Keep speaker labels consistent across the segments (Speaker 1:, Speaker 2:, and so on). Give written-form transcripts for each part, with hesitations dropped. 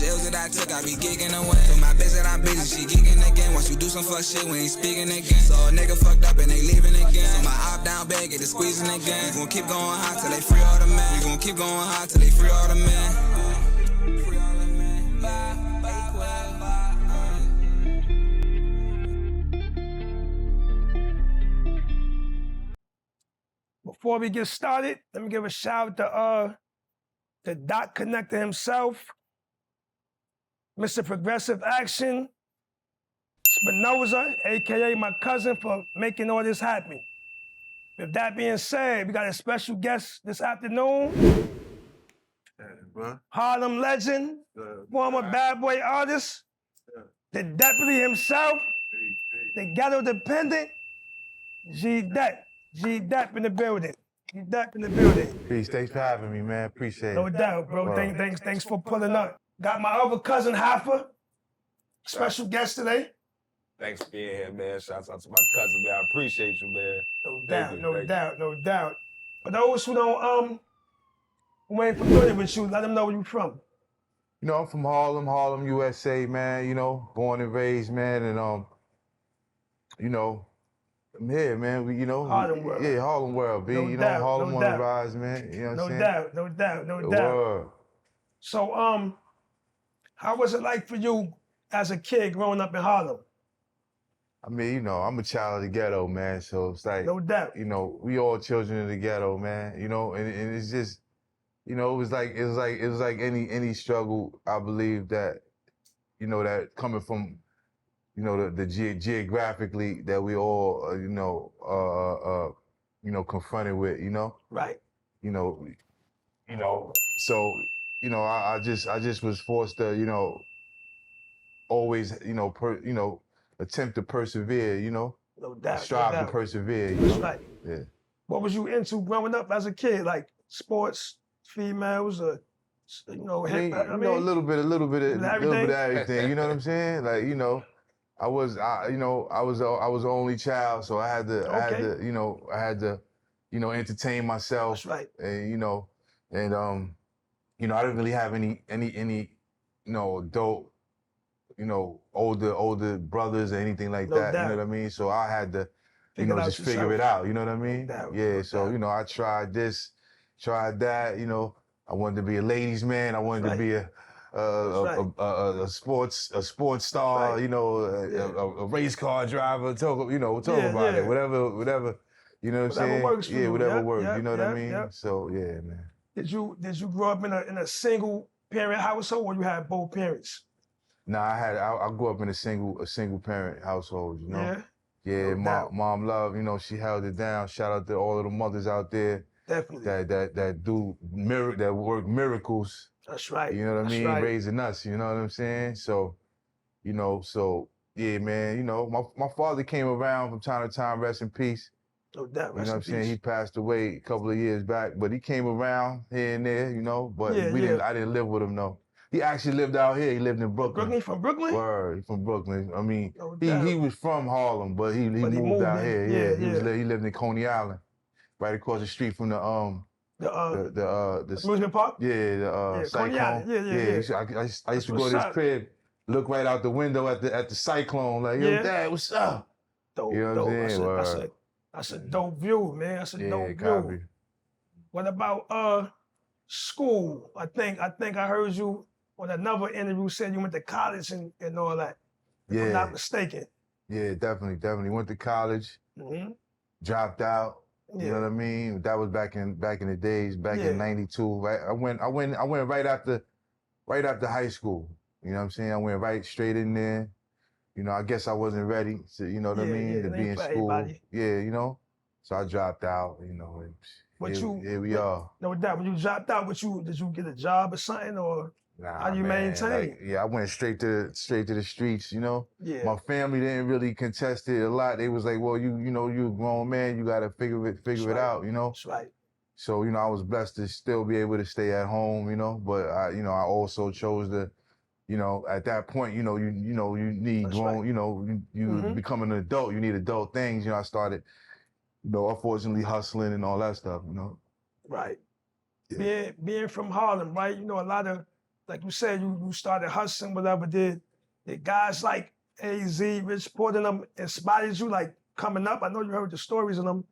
Speaker 1: much L's that I took, I be gigging away. So my bitch that I'm busy, she gigging again. Once you do some fuck shit, we ain't speaking again. So a nigga fucked up and they leaving again. So my op down bag, get it squeezing again. We gon' keep going hot till they free all the men. We gon' keep going hot till they free all the men. Free all the men.
Speaker 2: Before we get started, let me give a shout out to Doc Connector himself, Mr. Progressive Action, Spinoza, AKA my cousin, for making all this happen. With that being said, we got a special guest this afternoon. Harlem legend, former BadBoy artist, the deputy himself, the ghetto dependent, G Dep. G Dep in the building. G Dep in the building.
Speaker 3: Peace, thanks for having me, man. Appreciate it.
Speaker 2: No doubt, bro. Thanks for pulling up. Got my other cousin, Hoffa, special guest today.
Speaker 4: Thanks for being here, man. Shouts out to my cousin, man. I appreciate you, man.
Speaker 2: No doubt. For those who don't, who ain't familiar with you, let them know where you from.
Speaker 3: You know, I'm from Harlem, USA, man. You know, born and raised, man, and you know, I'm here, man.
Speaker 2: Harlem world.
Speaker 3: Yeah, Harlem world, B.
Speaker 2: No doubt,
Speaker 3: Harlem
Speaker 2: no
Speaker 3: on the
Speaker 2: doubt.
Speaker 3: rise, man. You know what I'm saying?
Speaker 2: No doubt.
Speaker 3: Word.
Speaker 2: So, how was it like for you as a kid growing up in Harlem?
Speaker 3: I mean, you know, I'm a child of the ghetto, man. So it's like,
Speaker 2: No doubt.
Speaker 3: you know, we all children of the ghetto, man. You know, and it's just, you know, it was like any struggle. I believe that, you know, that coming from, you know, the geographically that we all, confronted with, you know.
Speaker 2: Right.
Speaker 3: You know, so, you know, I just was forced to, you know, always, attempt to persevere, you know.
Speaker 2: No doubt.
Speaker 3: Strive to persevere, you
Speaker 2: That's
Speaker 3: know.
Speaker 2: right.
Speaker 3: Yeah.
Speaker 2: What was you into growing up as a kid? Like sports, females, or hip hop?
Speaker 3: A little bit of everything. You know what I'm saying? Like, you know, I was the only child, so I had to entertain myself.
Speaker 2: That's right.
Speaker 3: And I didn't really have any adult, older brothers or anything like that.
Speaker 2: doubt.
Speaker 3: You know what I mean? So I had to,
Speaker 2: Figure it out
Speaker 3: just figure
Speaker 2: yourself.
Speaker 3: it out. You know what I mean?
Speaker 2: doubt,
Speaker 3: Yeah.
Speaker 2: no
Speaker 3: So
Speaker 2: doubt.
Speaker 3: I tried this, tried that. You know, I wanted to be a ladies' man. I wanted
Speaker 2: That's
Speaker 3: to be a sports star.
Speaker 2: Right.
Speaker 3: You know, a race car driver. Talk about it. Whatever. You know what I'm saying?
Speaker 2: Works for you.
Speaker 3: Whatever
Speaker 2: Yep,
Speaker 3: works.
Speaker 2: yep,
Speaker 3: You know what I
Speaker 2: yep,
Speaker 3: mean?
Speaker 2: yep.
Speaker 3: So yeah, man.
Speaker 2: Did you grow up in a single parent household, or you had both parents?
Speaker 3: Nah, I grew up in a single parent household. You know.
Speaker 2: Yeah.
Speaker 3: Yeah,
Speaker 2: No doubt.
Speaker 3: mom love, she held it down. Shout out to all of the mothers out there
Speaker 2: Definitely.
Speaker 3: that work miracles.
Speaker 2: That's right.
Speaker 3: You know what I
Speaker 2: That's
Speaker 3: mean?
Speaker 2: right.
Speaker 3: Raising us, you know what I'm saying? So, yeah, man, my father came around from time to time, rest in peace.
Speaker 2: No doubt.
Speaker 3: You know what I'm saying? He passed away a couple of years back, but he came around here and there, but I didn't live with him, no. He actually lived out here. He lived in Brooklyn.
Speaker 2: From Brooklyn?
Speaker 3: Word, he from Brooklyn. I mean,
Speaker 2: No
Speaker 3: he
Speaker 2: doubt.
Speaker 3: was from Harlem, but he moved out here. Yeah, he lived in Coney Island, right across the street from the
Speaker 2: amusement park?
Speaker 3: Yeah,
Speaker 2: Coney Island.
Speaker 3: Cyclone. I used to go to his crib, look right out the window at the Cyclone, like, yo, Dad, what's up?
Speaker 2: Dope,
Speaker 3: You know what I'm saying?
Speaker 2: That's a dope view, man. That's a dope
Speaker 3: copy.
Speaker 2: view. What about school? I think I heard you on another interview said you went to college and all that. If I'm not mistaken.
Speaker 3: Yeah, definitely. Went to college, dropped out.
Speaker 2: Yeah.
Speaker 3: You know what I mean? That was back in the days, in '92. Right, I went right after high school. You know what I'm saying? I went right straight in there. I guess I wasn't ready to, you know what I mean, to be in school.
Speaker 2: Everybody.
Speaker 3: Yeah, so I dropped out. And here we are.
Speaker 2: No doubt. When you dropped out, did you get a job or something, or how do you maintain?
Speaker 3: I went straight to the streets.
Speaker 2: Yeah.
Speaker 3: My family didn't really contest it a lot. They was like, well, you a grown man, you gotta figure it out.
Speaker 2: That's right.
Speaker 3: So I was blessed to still be able to stay at home. But I also chose to. At that point, you need
Speaker 2: That's
Speaker 3: grown,
Speaker 2: right.
Speaker 3: you become an adult, you need adult things. I started, unfortunately hustling and all that stuff,
Speaker 2: Right.
Speaker 3: Yeah.
Speaker 2: Being from Harlem, right? A lot of like you said, you started hustling, whatever. Did guys like AZ, Rich Porter, and them inspired you like coming up? I know you heard the stories of them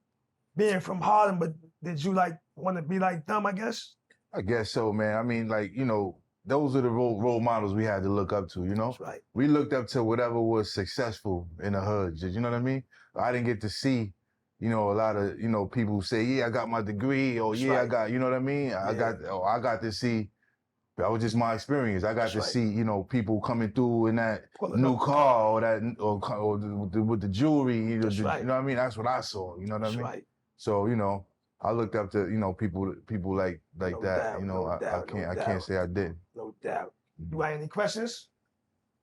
Speaker 2: being from Harlem, but did you like want to be like them, I guess?
Speaker 3: I guess so, man. I mean, like, you know, those are the role models we had to look up to, you know?
Speaker 2: That's right.
Speaker 3: We looked up to whatever was successful in the hood, you know what I mean? I didn't get to see, you know, a lot of, you know, people who say, yeah, I got my degree, or
Speaker 2: That's
Speaker 3: yeah,
Speaker 2: right.
Speaker 3: I got, you know what I mean? I got to see, that was just my experience. I got
Speaker 2: That's
Speaker 3: to
Speaker 2: right.
Speaker 3: see, you know, people coming through in that
Speaker 2: Pulling
Speaker 3: new
Speaker 2: up.
Speaker 3: car or with the jewelry, you know,
Speaker 2: That's right.
Speaker 3: you know what I mean? That's what I saw, you know what I
Speaker 2: That's
Speaker 3: mean?
Speaker 2: right.
Speaker 3: So, you know, I looked up to, you know, people like
Speaker 2: No
Speaker 3: that,
Speaker 2: doubt,
Speaker 3: you know,
Speaker 2: no doubt, no
Speaker 3: I
Speaker 2: doubt.
Speaker 3: can't say I didn't.
Speaker 2: No doubt. You got any questions?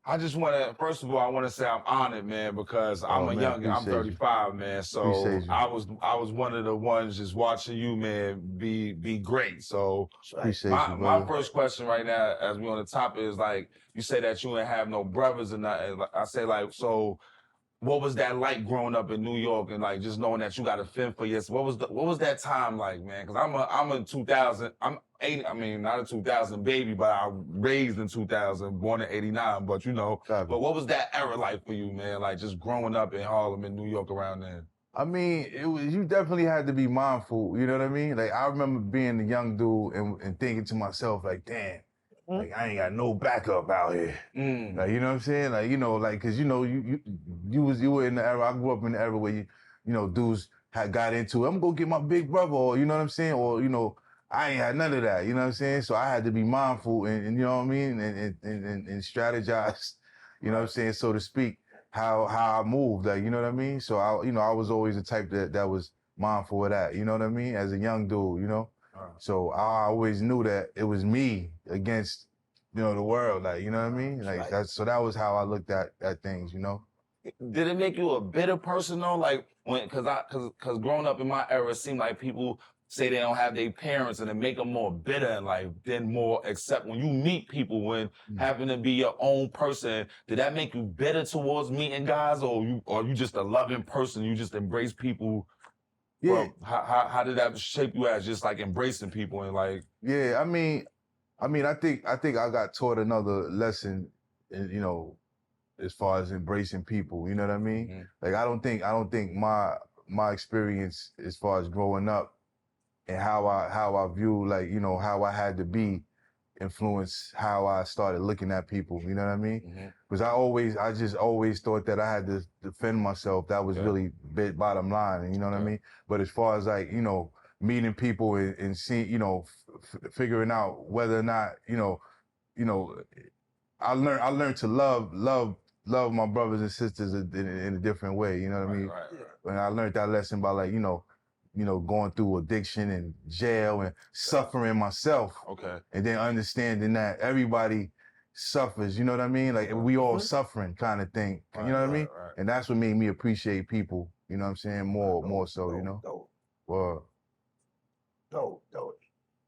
Speaker 4: I just want to, first of all, I want to say I'm honored, man, because I'm
Speaker 3: man,
Speaker 4: I'm
Speaker 3: appreciate you.
Speaker 4: 35, man. So
Speaker 3: Appreciate you.
Speaker 4: I was one of the ones just watching you, man, be great. So
Speaker 2: That's right.
Speaker 3: Appreciate you,
Speaker 4: my
Speaker 3: brother.
Speaker 4: first question right now, as we on the topic, is like, you say that you ain't have no brothers and I say like, so what was that like growing up in New York and like just knowing that you got to fend for yourself? What was that time like, man? Because I'm a 2000, I'm 80, I mean not a 2000 baby, but I raised in 2000, born in 89. But you know,
Speaker 3: Copy.
Speaker 4: but what was that era like for you, man? Like just growing up in Harlem and New York around there.
Speaker 3: I mean, you definitely had to be mindful, you know what I mean? Like, I remember being a young dude and thinking to myself, like, damn, like, I ain't got no backup out here. Like, you know what I'm saying? Like, you know, like, cause you know, you were in the era, I grew up in the era where you know, dudes had got into, I'm gonna go get my big brother, or, you know what I'm saying? Or, you know, I ain't had none of that, you know what I'm saying? So I had to be mindful and you know what I mean? And strategize, you know what I'm saying, so to speak, how I moved, like, you know what I mean? So I was always the type that was mindful of that, you know what I mean? As a young dude, you know? So I always knew that it was me against, you know, the world, like, you know what I mean? Like, so that was how I looked at things, you know?
Speaker 4: Did it make you a bitter person though? Like cause growing up in my era, it seemed like people say they don't have their parents and it make them more bitter and like then more accept when you meet people when having to be your own person. Did that make you bitter towards meeting guys, or you just a loving person? You just embrace people.
Speaker 3: Yeah.
Speaker 4: Well, how did that shape you as just like embracing people and like?
Speaker 3: Yeah, I mean, I think I got taught another lesson, you know, as far as embracing people. You know what I mean? Like, I don't think my experience as far as growing up and how I view, like, you know, how I had to be influence how I started looking at people. You know what I mean? Because I just always thought that I had to defend myself. That was really bottom line. And you know what I mean? But as far as like, you know, meeting people and seeing, you know, figuring out whether or not, you know, I learned to love my brothers and sisters in a different way. You know what I mean? And I learned that lesson by, like, you know, going through addiction and jail and suffering myself.
Speaker 4: Okay.
Speaker 3: And then understanding that everybody suffers, you know what I mean? Like, we all suffering kind of thing. You know what I mean? And that's what made me appreciate people, you know what I'm saying? More so, you know? Well.
Speaker 2: Dope.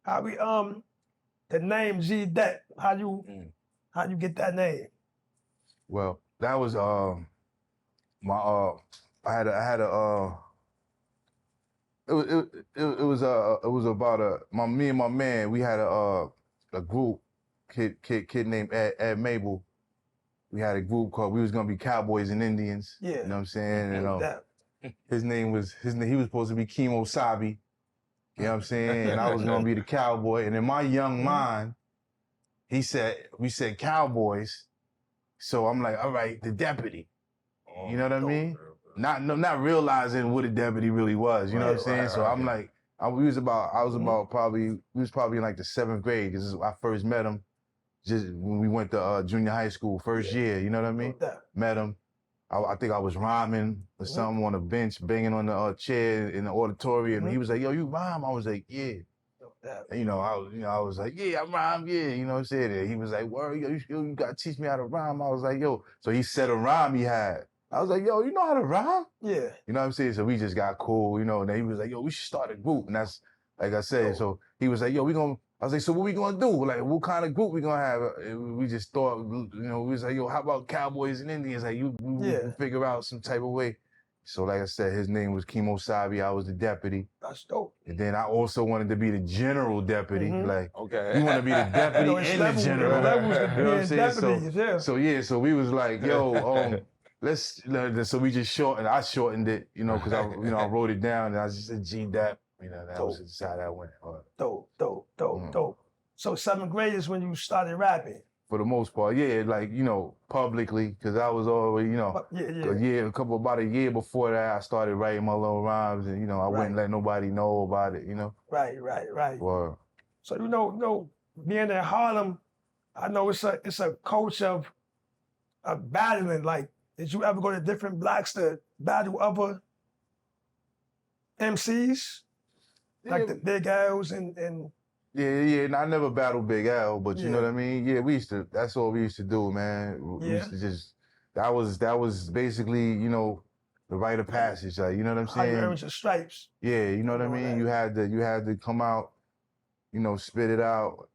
Speaker 2: How we the name G Dep, how you get that name?
Speaker 3: Well, that was I had a it was about me and my man, we had a group, kid named Ed Mabel. We had a group called, we was gonna be Cowboys and Indians.
Speaker 2: Yeah.
Speaker 3: You know what I'm saying? And
Speaker 2: He
Speaker 3: he was supposed to be Kimo Sabi. You know what I'm saying? And I was gonna be the cowboy. And in my young mind, we said Cowboys. So I'm like, all right, the deputy. You know what I mean? Not realizing what a deputy really was. You know what I'm saying? So I'm like, we was probably in like the 7th grade, because I first met him just when we went to junior high school, first year. You know what I mean? Met him. I think I was rhyming or something on the bench, banging on the chair in the auditorium. And he was like, yo, you rhyme? I was like, yeah. And, you know, I was like, yeah, I rhyme, yeah. You know what I'm saying? And he was like, word, yo, you gotta teach me how to rhyme. I was like, yo. So he said a rhyme he had. I was like, yo, you know how to rhyme?
Speaker 2: Yeah.
Speaker 3: You know what I'm saying? So we just got cool, you know. And then he was like, yo, we should start a group. And that's, like I said, so he was like, yo, I was like, so what we gonna do? Like, what kind of group we gonna have? And we just thought, you know, we was like, yo, how about Cowboys and Indians? Like, we figure out some type of way. So like I said, his name was Kimo Sabi. I was the deputy.
Speaker 2: That's dope.
Speaker 3: And then I also wanted to be the general deputy. Like,
Speaker 4: Okay.
Speaker 3: you want to be the deputy
Speaker 2: it's
Speaker 3: and the general.
Speaker 2: levels to
Speaker 3: You know what I'm
Speaker 2: being
Speaker 3: saying?
Speaker 2: deputies, yeah.
Speaker 3: So yeah, so we was like, yo, so we just I shortened it, you know, because I wrote it down and I just said G Dep. You know, that was just how that went.
Speaker 2: Dope. So 7th grade is when you started rapping.
Speaker 3: For the most part, yeah, like, you know, publicly, because I was already, you know, about a year before that, I started writing my little rhymes, and, you know, I wouldn't let nobody know about it, you know?
Speaker 2: Right.
Speaker 3: Or,
Speaker 2: So, you know, being in Harlem, I know it's a culture of battling. Like, did you ever go to different blocks to battle other MCs? Like the Big L's and
Speaker 3: Yeah, and I never battled Big L, but you know what I mean? Yeah, that's all we used to do, man. We used to just, that was basically, you know, the rite of passage, like, you know what I'm saying?
Speaker 2: How you earned your stripes.
Speaker 3: Yeah, you know what I mean? You had to come out, you know, spit it out.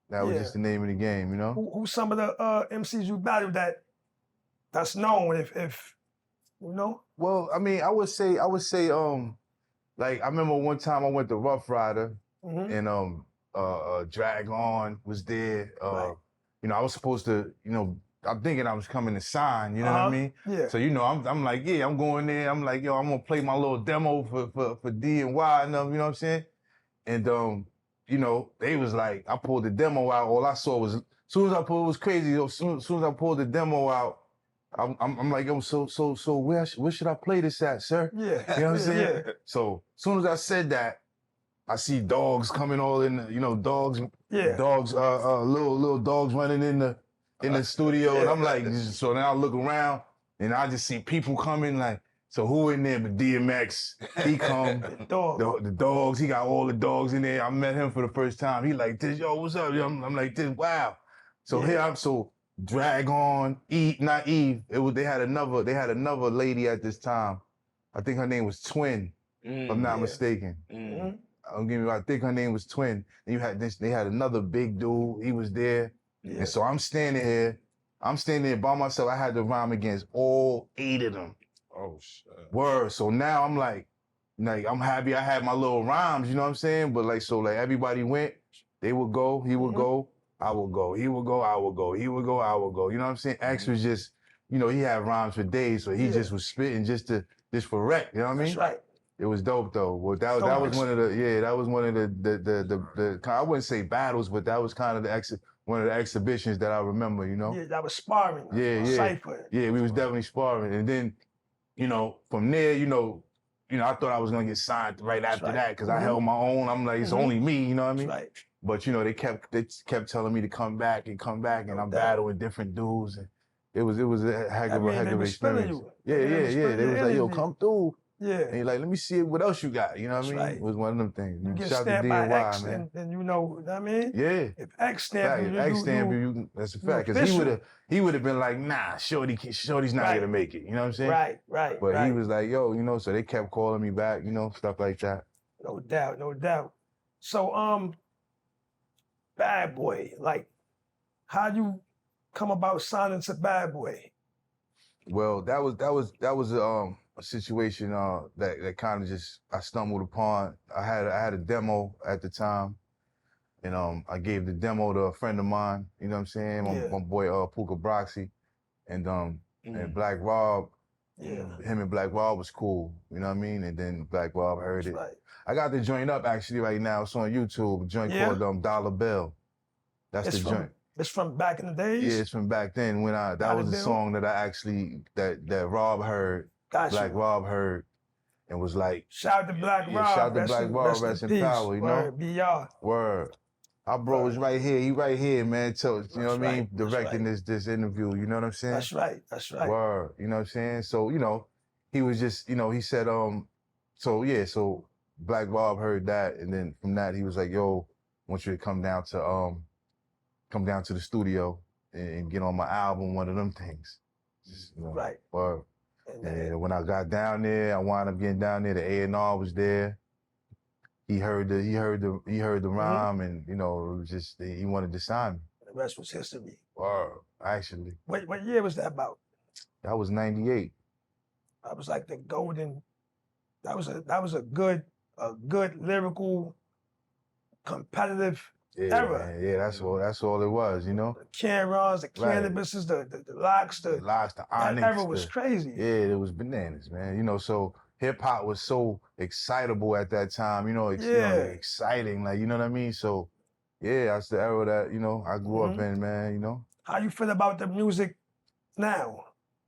Speaker 3: That was just the name of the game, you know?
Speaker 2: Who's some of the MCs you battled that's known if you know?
Speaker 3: Well, I mean, I would say, like, I remember one time I went to Ruff Ryder and Drag On was there. You know, I was supposed to, you know, I'm thinking I was coming to sign, you know what I mean?
Speaker 2: Yeah.
Speaker 3: So, you know, I'm like, yeah, I'm going there. I'm like, yo, I'm gonna play my little demo for D and Y and them, you know what I'm saying? And you know, they was like, I pulled the demo out. All I saw was, as soon as I pulled, it was crazy. As soon as I pulled the demo out, I'm like, yo, so where should I play this at, sir?
Speaker 2: Yeah.
Speaker 3: You know what I'm saying?
Speaker 2: Yeah.
Speaker 3: So as soon as I said that, I see dogs coming all in, you know, dogs, little dogs running in the studio, and I'm like, so now I look around and I just see people coming, like, so who in there but DMX? He come, the dogs, he got all the dogs in there. I met him for the first time. He like this, yo, what's up? I'm like this, wow. So here I'm Drag On, not Eve. They had another lady at this time. I think her name was Twin, if I'm not mistaken. I think her name was Twin. And they had another big dude. He was there. Yeah. And so I'm standing here by myself. I had to rhyme against all 8 of them.
Speaker 4: Oh shit.
Speaker 3: Word. So now I'm like I'm happy I had my little rhymes, you know what I'm saying? But everybody went, they would go, he would go, I would go, he would go, I would go, he would go, I would go. You know what I'm saying? X was just, you know, he had rhymes for days, so he just was spitting just for wreck, you know what I mean?
Speaker 2: That's right.
Speaker 3: It was dope though. Well, that was one of the I wouldn't say battles, but that was kind of one of the exhibitions that I remember, you know?
Speaker 2: Yeah, that was sparring. Cypher.
Speaker 3: Yeah, we was definitely sparring. And then, you know, from there, you know, I thought I was gonna get signed right after that because I held my own. I'm like, it's only me, you know what I mean?
Speaker 2: Right.
Speaker 3: But you know, they kept telling me to come back, and I'm battling different dudes, and it was a heck of a experience. Yeah. They was like, yo, come through.
Speaker 2: Yeah.
Speaker 3: And you're like, let me see what else you got. You know what I mean?
Speaker 2: Right.
Speaker 3: It was one of them things.
Speaker 2: You get
Speaker 3: Shout to
Speaker 2: stamped by
Speaker 3: D&Y,
Speaker 2: X,
Speaker 3: man.
Speaker 2: and you know what I mean?
Speaker 3: Yeah.
Speaker 2: If X stamp you,
Speaker 3: X stamp you, that's a fact. Because he would have been like, nah, Shorty's not gonna make it. You know what I'm saying?
Speaker 2: Right.
Speaker 3: But he was like, yo, you know, so they kept calling me back, you know, stuff like that.
Speaker 2: No doubt. So BadBoy, like, how you come about signing to BadBoy?
Speaker 3: Well, that was a situation that kind of just I stumbled upon. I had a demo at the time, and I gave the demo to a friend of mine. You know what I'm saying? My boy Puka Broxy, and Black Rob.
Speaker 2: Yeah.
Speaker 3: Him and Black Rob was cool. You know what I mean? And then Black Rob heard it.
Speaker 2: Right.
Speaker 3: I got the joint up actually right now. It's on YouTube. A joint called Dollar Bill. That's the joint.
Speaker 2: It's from back in the days?
Speaker 3: Yeah, it's from back then when that was a song that I actually that Rob heard.
Speaker 2: Gotcha.
Speaker 3: Black Rob heard and was like,
Speaker 2: shout out to Black Rob.
Speaker 3: Shout out to Black Rob, rest in power, you know?
Speaker 2: BR.
Speaker 3: Word. Our bro is right here. He right here, man. So, you know what I mean? Directing this interview, you know what I'm saying?
Speaker 2: That's right.
Speaker 3: Word. You know what I'm saying? So, you know, he was just, you know, he said, so Black Rob heard that, and then from that he was like, yo, I want you to come down to the studio and get on my album, one of them things. Just, you know,
Speaker 2: right.
Speaker 3: Word. And when I got down there, I wound up getting down there. The A&R was there. He heard the rhyme, and you know, it was just he wanted to sign me.
Speaker 2: The rest was history.
Speaker 3: Or actually,
Speaker 2: what year was that about?
Speaker 3: That was '98.
Speaker 2: I was like the golden. That was a good lyrical, competitive era.
Speaker 3: Man, yeah, that's all it was, you know.
Speaker 2: The Cam'rons, the
Speaker 3: Right.
Speaker 2: Cannabises, the locks,
Speaker 3: The locks, the
Speaker 2: that
Speaker 3: Onyx.
Speaker 2: era was crazy.
Speaker 3: Yeah, it was bananas, man. You know, so hip hop was so excitable at that time, you know, exciting, like, you know what I mean? So, yeah, that's the era that, you know, I grew up in, man, you know.
Speaker 2: How you feel about the music now?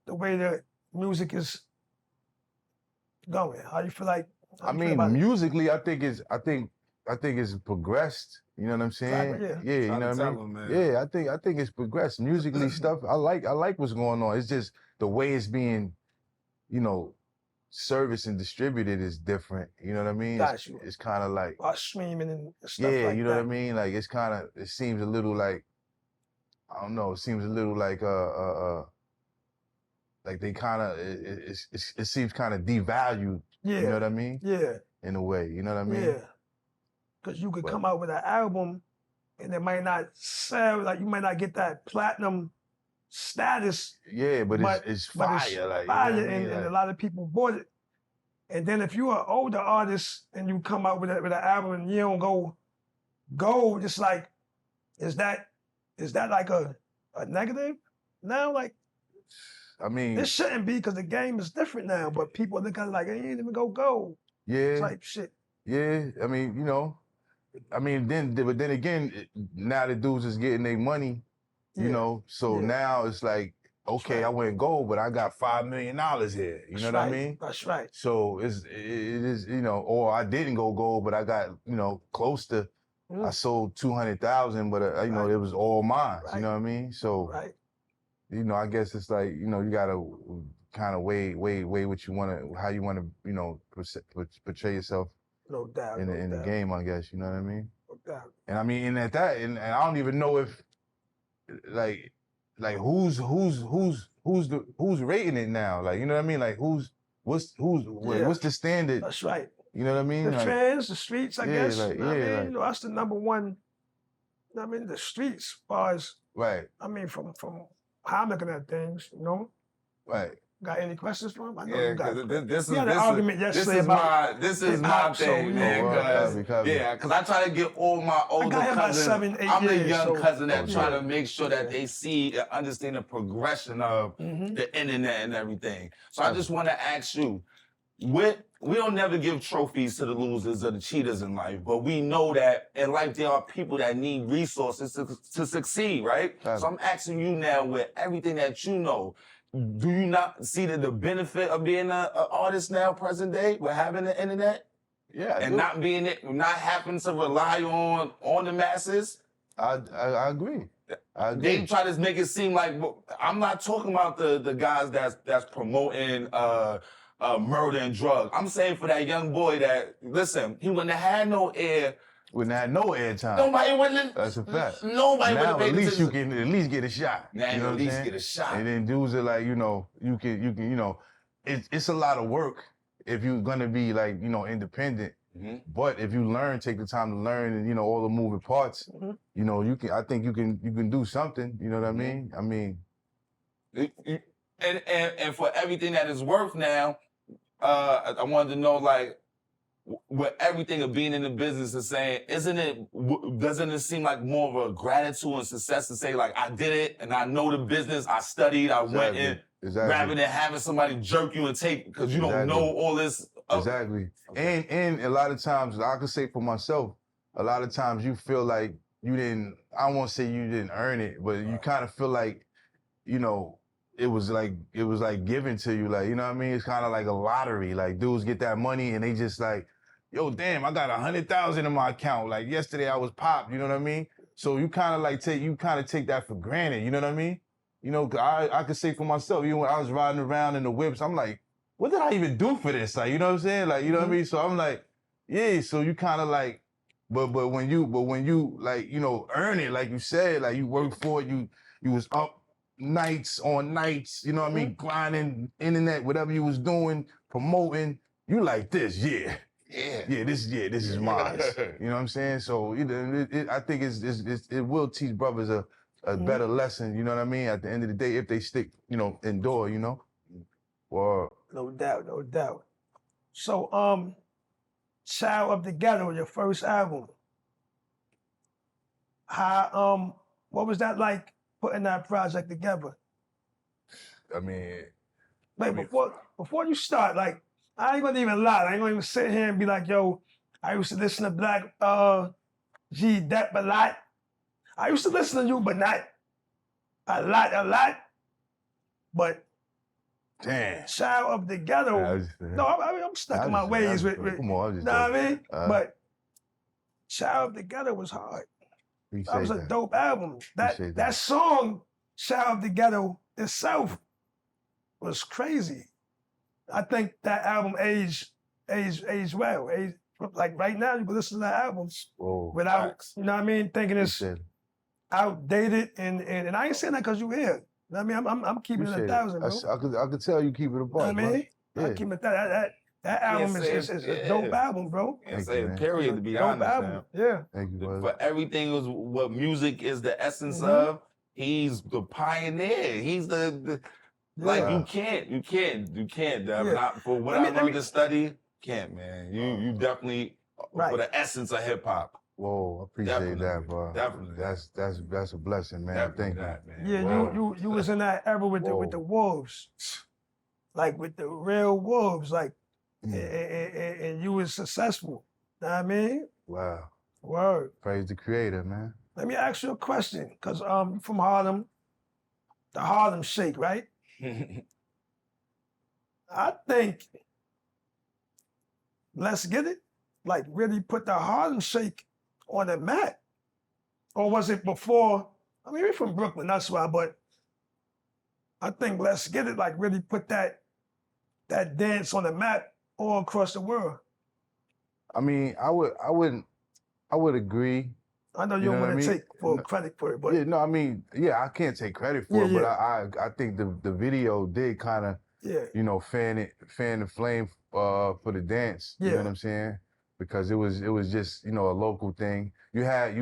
Speaker 2: The way the music is going? How you feel like?
Speaker 3: I mean, musically, I think it's progressed. You know what I'm saying?
Speaker 2: Exactly,
Speaker 3: Yeah, you know what I mean? Yeah, I think it's progressed. Musically stuff, I like what's going on. It's just the way it's being, you know, serviced and distributed is different. You know what I mean? It's kind of like
Speaker 2: streaming and stuff like that.
Speaker 3: Yeah, you know what I mean? Like it seems a little like, I don't know, it seems a little like they kind of it seems kind of devalued.
Speaker 2: Yeah.
Speaker 3: You know what I mean?
Speaker 2: Yeah.
Speaker 3: In a way, you know what I mean?
Speaker 2: Yeah. Because you could come out with an album and it might not sell, like you might not get that platinum status.
Speaker 3: Yeah, but it's fire.
Speaker 2: But it's
Speaker 3: like,
Speaker 2: fire,
Speaker 3: you know what I mean?
Speaker 2: and a lot of people bought it. And then if you're an older artist and you come out with an album and you don't go gold, it's like, is that like a negative now? Like,
Speaker 3: I mean,
Speaker 2: it shouldn't be because the game is different now, but people look at it like, it ain't even go gold.
Speaker 3: Yeah.
Speaker 2: Type shit.
Speaker 3: Yeah, I mean, you know, but then again, now the dudes is getting their money, you know, so now it's like, okay, I went gold, but I got $5 million here. You know what I mean?
Speaker 2: That's right.
Speaker 3: So it is, you know, or I didn't go gold, but I got, you know, close to, I sold 200,000, but you know, it was all mine. You know what I mean? So, you know, I guess it's like, you know, you gotta kind of weigh what you want to, how you want to, you know, portray yourself.
Speaker 2: No doubt.
Speaker 3: In the game, I guess, you know what I mean?
Speaker 2: No doubt.
Speaker 3: And I mean, and I don't even know if, like who's rating it now? Like, you know what I mean? Like what's the standard?
Speaker 2: That's right.
Speaker 3: You know what I mean?
Speaker 2: The
Speaker 3: like,
Speaker 2: fans, the streets, I guess.
Speaker 3: Like,
Speaker 2: you know what I mean? You know, that's the number one. I mean, the streets, as far as I mean, from how I'm looking at things, you know.
Speaker 3: Right.
Speaker 2: Got any questions for him? I know
Speaker 4: yeah,
Speaker 2: you got.
Speaker 4: This is my thing, man. Because I try to get all my older cousins. I'm the young cousin that try to make sure that they see and understand the progression of the internet and everything. So I just want to ask you, we don't never give trophies to the losers or the cheaters in life, but we know that in life there are people that need resources to succeed, right? So I'm asking you now, with everything that you know, do you not see the benefit of being an artist now, present day, with having the internet?
Speaker 3: Yeah,
Speaker 4: and not having to rely on the masses?
Speaker 3: I agree.
Speaker 4: They try to make it seem like, I'm not talking about the guys that's promoting murder and drugs. I'm saying for that young boy that, listen, he wouldn't have had no air.
Speaker 3: Wouldn't have no airtime.
Speaker 4: Nobody wouldn't.
Speaker 3: That's a fact.
Speaker 4: Nobody would have
Speaker 3: paid attention. Now at least you can at least get a shot.
Speaker 4: Now
Speaker 3: you know
Speaker 4: at least get a shot.
Speaker 3: And then dudes are like, you know, you can, you know, it's a lot of work if you're gonna be like, you know, independent. But if you take the time to learn and, you know, all the moving parts, you know, I think you can do something. You know what I mean? I mean,
Speaker 4: and for everything that it's worth now, I wanted to know, like, with everything of being in the business and saying, doesn't it seem like more of a gratitude and success to say, like, I did it and I know the business, I studied, I went in, rather than having somebody jerk you and take, because you don't know all this.
Speaker 3: Exactly. Okay. And a lot of times, I can say for myself, a lot of times you feel like you didn't, I won't say you didn't earn it, but you kind of feel like, you know, it was like given to you, like, you know what I mean? It's kind of like a lottery. Like, dudes get that money and they just like, yo, damn, I got 100,000 in my account. Like, yesterday I was popped, you know what I mean? So you kind of like take that for granted, you know what I mean? You know, I could say for myself, even when I was riding around in the whips, I'm like, what did I even do for this? Like, you know what I'm saying? Like, you know what I mean? So I'm like, yeah, so you kind of like, but when you like, you know, earn it, like you said, like you worked for it, you was up nights on nights, you know what I mean? Grinding, internet, whatever you was doing, promoting, you like this, this is mine. You know what I'm saying? So I think it will teach brothers a better lesson, you know what I mean? At the end of the day, if they stick, you know, endure, you know? Or
Speaker 2: No doubt, no doubt. So, Child of the Ghetto, your first album. How, what was that like putting that project together?
Speaker 3: I mean,
Speaker 2: Like before you start, like I ain't gonna even lie. I ain't gonna even sit here and be like, yo, I used to listen to Black G Dep a lot. I used to listen to you, but not a lot. But
Speaker 3: damn.
Speaker 2: Child of the Ghetto. No, I'm stuck in my ways with
Speaker 3: come on, I was just
Speaker 2: know what I mean?
Speaker 3: but
Speaker 2: Child of the Ghetto was hard. That was a
Speaker 3: that.
Speaker 2: dope album.
Speaker 3: Appreciate
Speaker 2: That song, Child of the Ghetto itself, was crazy. I think that album aged well. Like right now, you can listen to that album without, you know what I mean, thinking it's outdated. And I ain't saying that because you here. You know what I mean? I'm keeping it 1,000, bro.
Speaker 3: I could tell you keep it apart.
Speaker 2: You know what I mean?
Speaker 3: Yeah.
Speaker 2: I keep it that album is a dope album, bro.
Speaker 4: Can't say a period, to be honest, man.
Speaker 2: Yeah.
Speaker 3: Thank you, brother.
Speaker 4: For everything was what music is the essence of. He's the pioneer. He's the like you can't. Not for what I learned to study. Can't, man. You definitely for the essence of hip hop.
Speaker 3: Whoa, I appreciate that, bro.
Speaker 4: Definitely.
Speaker 3: That's a blessing, man.
Speaker 4: Definitely
Speaker 3: Thank
Speaker 4: that,
Speaker 3: you.
Speaker 4: man.
Speaker 2: Yeah, you was in that era with the wolves, like with the real wolves, like, and you was successful. Know what I mean?
Speaker 3: Wow.
Speaker 2: Word.
Speaker 3: Praise the Creator, man.
Speaker 2: Let me ask you a question, cause you from Harlem, the Harlem Shake, right? I think Let's Get It, like really put the Harlem Shake on the map. Or was it before? I mean, we're from Brooklyn, that's why, but I think Let's Get It like really put that dance on the map all across the world.
Speaker 3: I mean, I would agree.
Speaker 2: I know you don't want to take full credit for it, but
Speaker 3: I mean, I can't take credit for it, but I think the video did kind of fan the flame for the dance. You know what I'm saying? Because it was just, a local thing. You had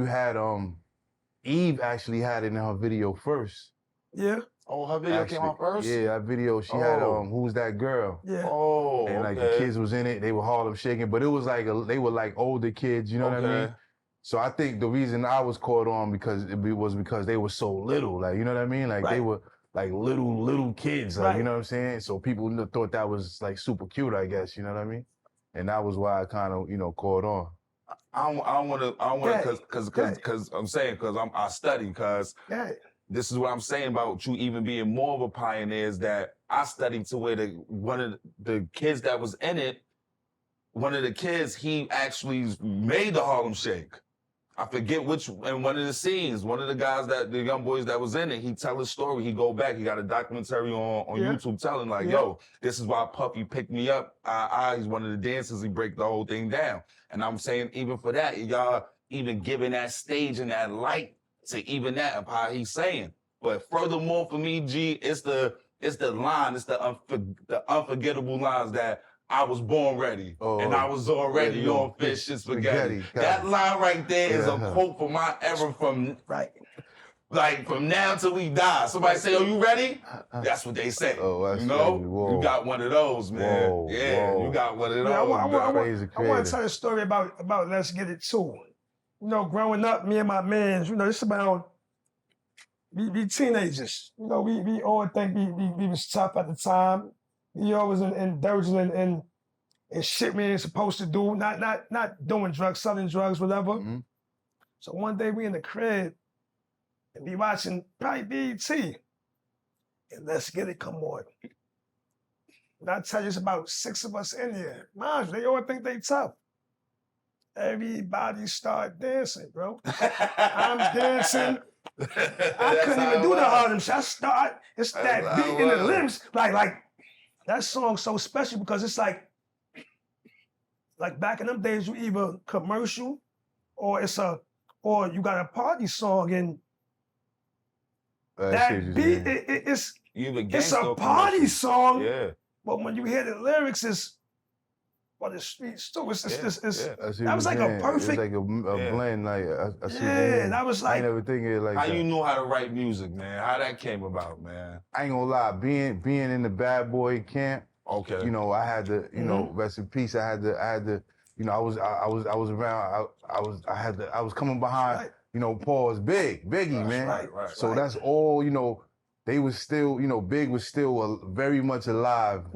Speaker 3: Eve actually had it in her video first.
Speaker 2: Yeah.
Speaker 4: Oh, her video came out first?
Speaker 3: Yeah, that video, she had Who's That Girl?
Speaker 2: Yeah.
Speaker 4: Oh,
Speaker 3: and like the kids was in it, they were Harlem Shaking, but it was like they were like older kids, you know what I mean? So I think the reason I was caught on because they were so little, like, you know what I mean? Like they were like little kids, like, you know what I'm saying? So people thought that was like super cute, I guess, you know what I mean? And that was why I kind of, caught on.
Speaker 4: I want to, because I'm saying, because I study, because this is what I'm saying about you even being more of a pioneer is that I studied to where one of the kids that was in it, one of the kids, he actually made the Harlem Shake. I forget which, in one of the scenes, one of the guys the young boys that was in it, he tell his story, he go back, he got a documentary on YouTube telling like, yo, this is why Puffy picked me up. He's one of the dancers, he break the whole thing down. And I'm saying even for that, y'all even giving that stage and that light to even that of how he's saying. But furthermore for me, G, it's the line, it's the unforgettable lines that I was born ready, and I was already on fish and spaghetti. That line right there is a quote from my era from from now till we die. Somebody say, "Oh, you ready?" That's what they say. Oh, that's you got one of those, man. You got one of those.
Speaker 2: I want to tell a story about Let's Get It too. Growing up, me and my mans, this about we teenagers. We all think we was tough at the time. We always indulging in shit we ain't supposed to do, not doing drugs, selling drugs, whatever. Mm-hmm. So one day we in the crib and be watching probably BET, and Let's Get It come on. And I tell you, it's about 6 of us in here. Mind you, they all think they tough. Everybody start dancing, bro. I'm dancing. I couldn't even do the Harlem Shake. It's that beat in the limbs, like. That song's so special because it's like back in them days, you either commercial or or you got a party song and that beat, it's a party song. Yeah. But when you hear the lyrics, it's for the streets too. That was like a perfect.
Speaker 3: It's like a blend. Like I see
Speaker 2: that was like.
Speaker 3: I never think it like
Speaker 4: how
Speaker 3: that.
Speaker 4: You know how to write music, man? How that came about, man?
Speaker 3: I ain't gonna lie. Being in the BadBoy camp.
Speaker 4: Okay.
Speaker 3: you know, I had to, you know, rest in peace. I had to, you know, I was around. I was coming behind,
Speaker 2: Right.
Speaker 3: you know, Paul's Biggie, man.
Speaker 4: right.
Speaker 3: So that's all, you know. They was still, you know, Big was still very much alive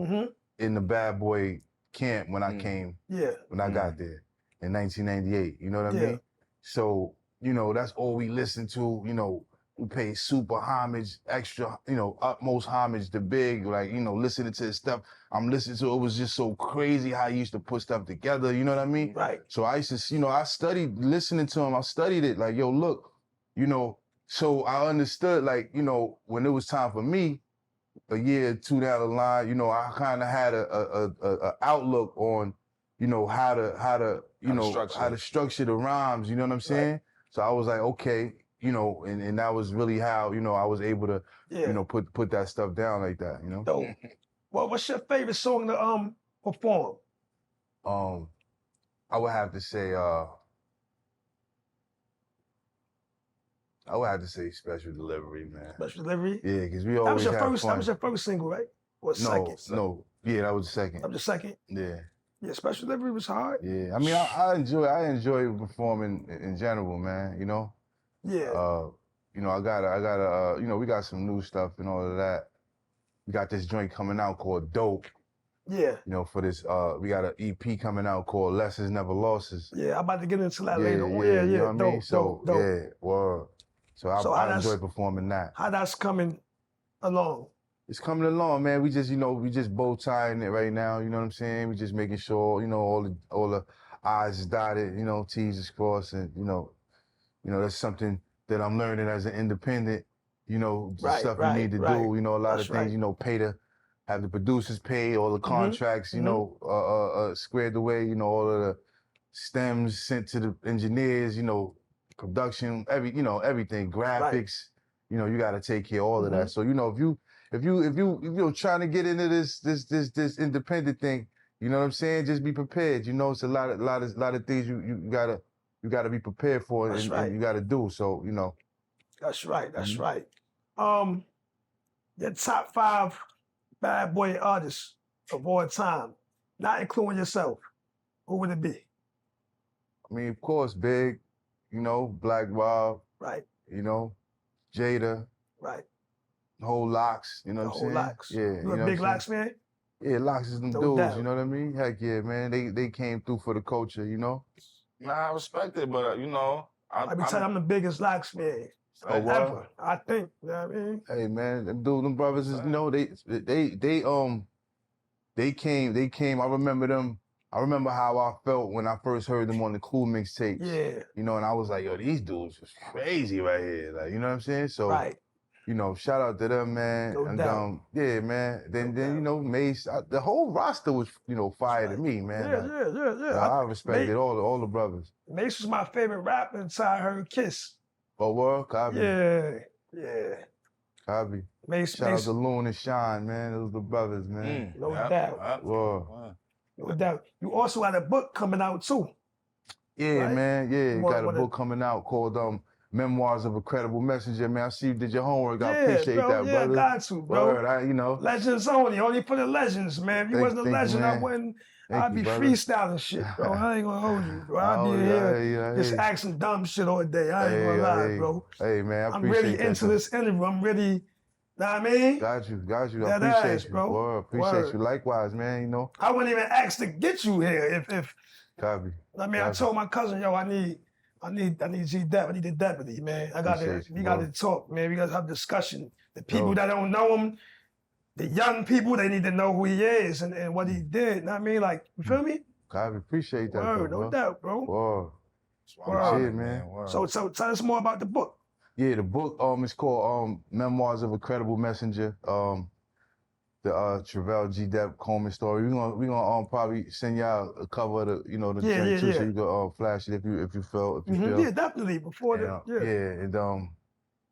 Speaker 3: in the BadBoy camp when I came, when I got there in 1998. You know what I mean? So, you know, that's all we listened to. You know, we paid super homage, extra, you know, utmost homage to Big. Like, you know, listening to his stuff. I'm listening to it. It was just so crazy how he used to put stuff together. You know what I mean?
Speaker 2: Right.
Speaker 3: So I used to, you know, I studied listening to him. I studied it. Like, yo, look, you know. So I understood, like, you know, when it was time for me, a year or two down the line, you know, I kind of had a outlook on, you know, how to structure the rhymes. You know what I'm saying? So I was like, okay, you know, and that was really how, you know, I was able to, you know, put that stuff down like that. You know.
Speaker 2: Dope. Well, what's your favorite song to perform?
Speaker 3: I would have to say, Special Delivery, man.
Speaker 2: Special Delivery?
Speaker 3: Yeah, because we always have fun.
Speaker 2: That was your first single, right? Or second?
Speaker 3: No. Yeah, that was the second.
Speaker 2: That was the second?
Speaker 3: Yeah.
Speaker 2: Yeah, Special Delivery was hard.
Speaker 3: Yeah, I mean, I enjoy performing in general, man. You know.
Speaker 2: Yeah.
Speaker 3: You know, I got you know, we got some new stuff and all of that. We got this joint coming out called Dope.
Speaker 2: Yeah.
Speaker 3: You know, for this, we got an EP coming out called Lessons Never Losses.
Speaker 2: Yeah, I'm about to get into that later.
Speaker 3: Yeah, you know what I mean?
Speaker 2: Dope,
Speaker 3: so,
Speaker 2: dope.
Speaker 3: yeah, word. So I enjoy performing that.
Speaker 2: How that's coming along?
Speaker 3: It's coming along, man. We just, you know, bow tying it right now. You know what I'm saying? We just making sure, you know, all the I's is dotted, you know, T's is crossed, and you know, that's something that I'm learning as an independent. You know, stuff you need to do. You know, a lot of things. You know, have the producers pay, all the contracts. You know, squared away. You know, all of the stems sent to the engineers. You know, production, everything, graphics. You know, you got to take care of all of that. So, you know, if you're trying to get into this independent thing, you know what I'm saying? Just be prepared. You know, it's a lot of things you gotta be prepared for, and you gotta do. So, you know.
Speaker 2: That's right. That's right. Your top 5 BadBoy artists of all time, not including yourself, who would it be?
Speaker 3: I mean, of course, Big. You know, Black Rob.
Speaker 2: Right.
Speaker 3: You know, Jada.
Speaker 2: Right.
Speaker 3: Whole Locks. You know what I'm saying?
Speaker 2: Locks.
Speaker 3: Yeah.
Speaker 2: You a big Locks fan?
Speaker 3: Yeah, Locks is them
Speaker 2: No
Speaker 3: dudes.
Speaker 2: doubt.
Speaker 3: You know what I mean? Heck yeah, man. They came through for the culture. You know.
Speaker 4: Nah, I respect it, but you know,
Speaker 2: I be telling I'm the biggest Locks fan ever. I think. You know what I mean?
Speaker 3: Hey man, them brothers is, you know, they came. I remember them. I remember how I felt when I first heard them on the Cool mixtapes.
Speaker 2: Yeah.
Speaker 3: You know, and I was like, yo, these dudes is crazy right here. Like, you know what I'm saying? So, you know, shout out to them, man.
Speaker 2: No doubt.
Speaker 3: Yeah, man. Then you know, Mace, the whole roster was, you know, fire to me, man.
Speaker 2: Yeah.
Speaker 3: I respected all the brothers.
Speaker 2: Mace was my favorite rapper until I heard Kiss.
Speaker 3: Oh, well, Copy.
Speaker 2: Yeah.
Speaker 3: Copy.
Speaker 2: Mace.
Speaker 3: Shout out to Loon and Shine, man. Those the brothers, man.
Speaker 2: No doubt.
Speaker 3: Whoa.
Speaker 2: No doubt. You also had a book coming out too.
Speaker 3: Yeah,
Speaker 2: right?
Speaker 3: man. Yeah, got a book coming out called Memoirs of a Credible Messenger, man. I see you did your homework. I appreciate that, brother.
Speaker 2: Yeah, got to, bro.
Speaker 3: Word, you know.
Speaker 2: Legends only for the legends, man. If you wasn't a legend, I'd be freestyling shit, bro. I ain't gonna hold you, bro. I'd be here just asking dumb shit all day. I ain't gonna lie, bro.
Speaker 3: Hey, man, I
Speaker 2: I'm
Speaker 3: appreciate
Speaker 2: really
Speaker 3: that,
Speaker 2: into this interview. I'm really, know what I mean?
Speaker 3: Got you. I
Speaker 2: That
Speaker 3: appreciate
Speaker 2: ass,
Speaker 3: you,
Speaker 2: bro.
Speaker 3: bro. Appreciate you. Likewise, man, you know.
Speaker 2: I wouldn't even ask to get you here if
Speaker 3: Copy.
Speaker 2: I mean, I told my cousin, yo, I need G Dep. I need the deputy, man. We gotta talk, man. We gotta have discussion. The people that don't know him, the young people, they need to know who he is and what he did. Know what I mean? Like, you feel me?
Speaker 3: Copy. Appreciate that,
Speaker 2: Word,
Speaker 3: bro.
Speaker 2: no doubt, bro.
Speaker 3: Word. Shit, man.
Speaker 2: So tell us more about the book.
Speaker 3: Yeah, the book is called Memoirs of a Credible Messenger. The Travell G Dep Coleman story. We gonna probably send y'all a cover of the joint too, so you can flash it if you feel.
Speaker 2: Yeah, definitely before
Speaker 3: and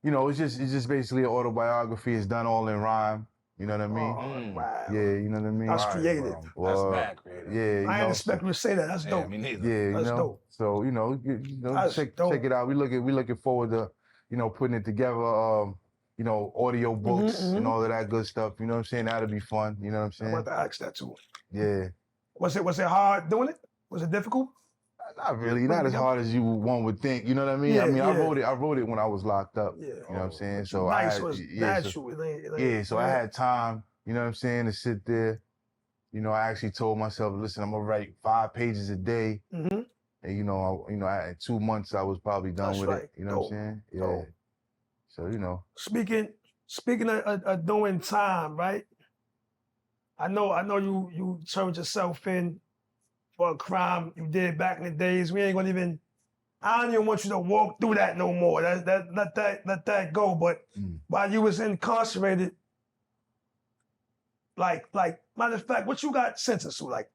Speaker 3: you know, it's just basically an autobiography. It's done all in rhyme. You know what I mean?
Speaker 2: Wow.
Speaker 3: Yeah, you know what I mean?
Speaker 2: That's creative.
Speaker 4: That's mad creative.
Speaker 3: Yeah,
Speaker 2: I didn't expect you to say that. That's dope.
Speaker 4: Me neither.
Speaker 3: Yeah,
Speaker 2: That's dope.
Speaker 3: So check it out. We looking forward to putting it together. you know, audio books and all of that good stuff. You know what I'm saying? That'd be fun. You know what I'm
Speaker 2: I
Speaker 3: saying?
Speaker 2: want to ask that too.
Speaker 3: Yeah.
Speaker 2: Was it hard doing it? Was it difficult?
Speaker 3: Not really, not as hard as one would think. You know what I mean?
Speaker 2: Yeah,
Speaker 3: I mean,
Speaker 2: yeah.
Speaker 3: I wrote it when I was locked up.
Speaker 2: Yeah.
Speaker 3: You know what I'm saying?
Speaker 2: So
Speaker 3: I
Speaker 2: nice
Speaker 3: had,
Speaker 2: was
Speaker 3: yeah,
Speaker 2: natural.
Speaker 3: so I had time, you know what I'm saying, to sit there. You know, I actually told myself, listen, I'm gonna write 5 pages a day. And in 2 months I was probably done with it. You know what I'm saying? Yeah.
Speaker 2: Dope.
Speaker 3: So, you know.
Speaker 2: Speaking of doing time, right? I know you turned yourself in for a crime you did back in the days. We ain't gonna even. I don't even want you to walk through that no more. Let that go. But while you was incarcerated, like matter of fact, what you got sentenced to? Like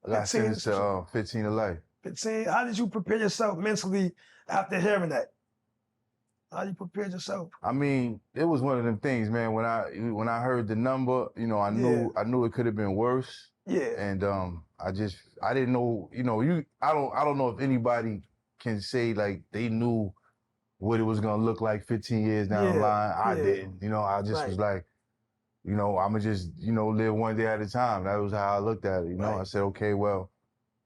Speaker 3: I got sentenced to 15 to life.
Speaker 2: 15. How did you prepare yourself mentally after hearing that? How you prepared yourself?
Speaker 3: I mean, it was one of them things, man. When I heard the number, you know, I knew it could have been worse.
Speaker 2: Yeah.
Speaker 3: And I didn't know, you know, I don't know if anybody can say like they knew what it was gonna look like 15 years down the line. I didn't. You know, I just was like, you know, I'ma just, you know, live one day at a time. That was how I looked at it. You know, I said, okay, well,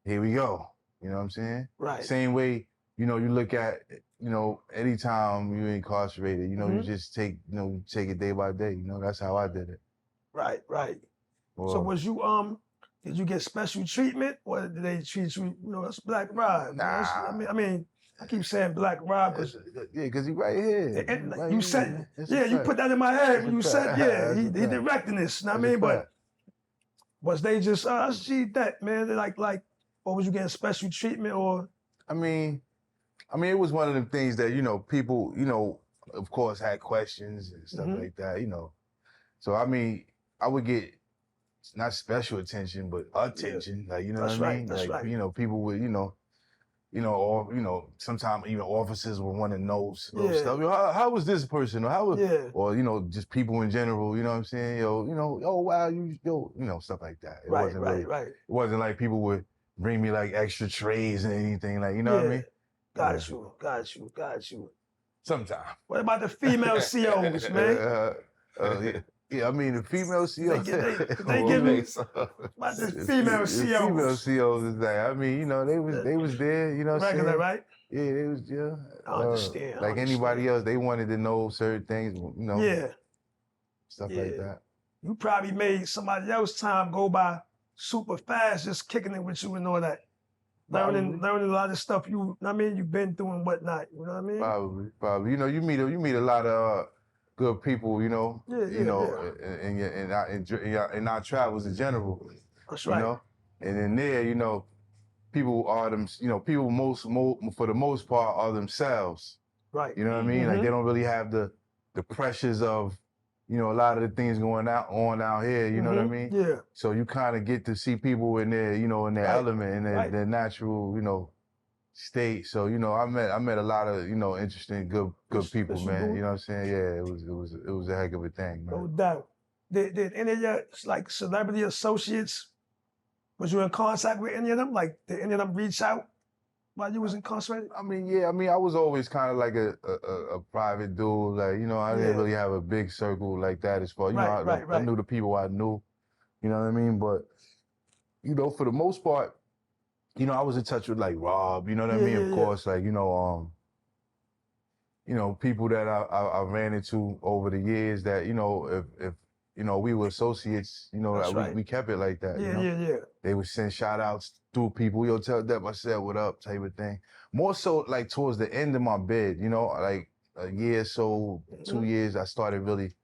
Speaker 3: here we go. You know what I'm saying?
Speaker 2: Right.
Speaker 3: Same way, you know, you look at, you know, anytime you're incarcerated, you know, you just take it day by day. You know, that's how I did it.
Speaker 2: Right.
Speaker 3: Well,
Speaker 2: So was you did you get special treatment, or did they treat you? You know, that's Black Rob.
Speaker 3: Nah.
Speaker 2: I mean, I keep saying Black Rob because
Speaker 3: because he right here.
Speaker 2: and you said, you put that in my head when you said, he directing this. You know what I mean? But was they just G Dep, man? They like, or was you getting special treatment, or?
Speaker 3: I mean, it was one of them things that, you know, people, you know, of course, had questions and stuff like that, you know. So I mean, I would get not special attention, but attention, like, you know what I mean?
Speaker 2: That's right.
Speaker 3: You know, people would, or sometimes even officers would want to know little stuff. You know, how was this person? Or how was, or, you know, just people in general, you know what I'm saying? Oh wow, stuff like that. It wasn't really, It wasn't like people would bring me like extra trays and anything, like, you know what I mean?
Speaker 2: Got you.
Speaker 3: Sometimes.
Speaker 2: What about the female COs, man?
Speaker 3: Yeah, I mean, the female COs.
Speaker 2: They give me about the female COs.
Speaker 3: The female COs is like, I mean, you know, they was there, you know what I'm saying?
Speaker 2: Regular, right?
Speaker 3: Yeah, they was,
Speaker 2: I understand.
Speaker 3: Like anybody else, they wanted to know certain things, you know.
Speaker 2: Yeah.
Speaker 3: Stuff like that.
Speaker 2: You probably made somebody else's time go by super fast, just kicking it with you and all that. Learning a lot of stuff you've been through and whatnot. You know what I mean?
Speaker 3: Probably. You know, you meet a lot of good people. You know, in our travels in general.
Speaker 2: That's right.
Speaker 3: You know, and in there, you know, people are them. You know, people for the most part are themselves.
Speaker 2: Right.
Speaker 3: You know what I mean? Like they don't really have the pressures of, you know, a lot of the things going on out here, you know what I mean?
Speaker 2: Yeah.
Speaker 3: So you kind of get to see people in their, you know, in their element, in their natural, you know, state. So, you know, I met a lot of, you know, interesting, good people, man. You know what I'm saying? Yeah, it was a heck of a thing, man.
Speaker 2: No doubt. Did any of your like celebrity associates, was you in contact with any of them? Like, did any of them reach out while you was incarcerated?
Speaker 3: I mean, I was always kind of like a private dude. Like, you know, I didn't really have a big circle like that as far, you know, I knew the people I knew, you know what I mean? But, you know, for the most part, you know, I was in touch with like Rob, you know what I mean? Of course, like, you know, people that I ran into over the years that, you know, if you know, we were associates, you know, we kept it like that.
Speaker 2: Yeah.
Speaker 3: They would send shout outs through people. Yo, tell Dep I said what up type of thing. More so like towards the end of my bid, you know, like a year or so, 2 years, I started really,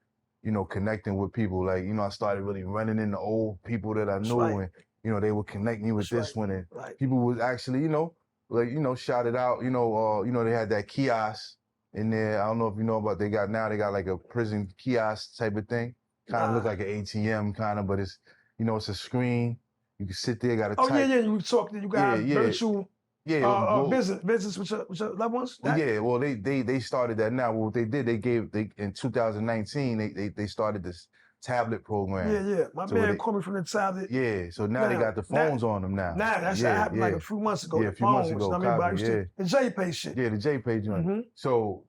Speaker 3: you know, connecting with people. Like, you know, I started really running into old people that I knew and, you know, they would connect me with this one. And people would actually, you know, like, you know, shout it out, you know, they had that kiosk in there. I don't know if you know about they got like a prison kiosk type of thing. Kind of look like an ATM kind of, but it's, you know, it's a screen. You can sit there, got a type.
Speaker 2: You got virtual business with your loved ones?
Speaker 3: Yeah, well, they started that now. What they did, in 2019, they started this tablet program.
Speaker 2: Yeah. My man called me from the tablet.
Speaker 3: Yeah, so now they got the phones on them now.
Speaker 2: That happened like a few months ago.
Speaker 3: Yeah, a few months ago.
Speaker 2: The J-Pay shit.
Speaker 3: Yeah, the J-Pay joint. So,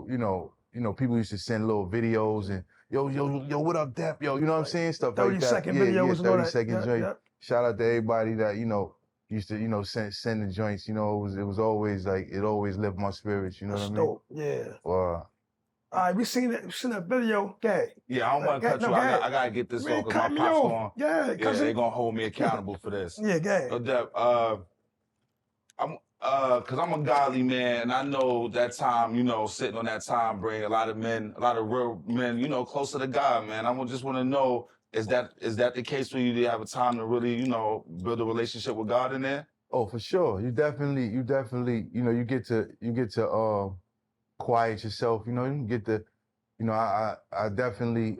Speaker 3: you know, you know, people used to send little videos and yo, what up, Dep? Yo, you know what I'm saying? Stuff like that.
Speaker 2: 30-second
Speaker 3: Yeah,
Speaker 2: videos and all
Speaker 3: 30-second
Speaker 2: that.
Speaker 3: joint.
Speaker 2: Yeah.
Speaker 3: Shout out to everybody that, you know, used to, you know, send the joints. You know, it was always like, it always lifted my spirits, you know
Speaker 2: That's
Speaker 3: what I mean?
Speaker 2: dope. Yeah.
Speaker 3: Wow.
Speaker 2: All right, we seen a video. Okay.
Speaker 4: Yeah, I don't want to cut you. I gotta get this off because my pops going.
Speaker 2: Yeah,
Speaker 4: they're gonna hold me accountable for this.
Speaker 2: Yeah, go ahead.
Speaker 4: So Dep, cause I'm a godly man, and I know that time, you know, sitting on that time bring a lot of real men, you know, closer to God, man. just want to know, is that the case for you? Do you have a time to really, you know, build a relationship with God in there?
Speaker 3: Oh, for sure. You definitely, you know, you get to quiet yourself, you know, you get to, you know, I definitely,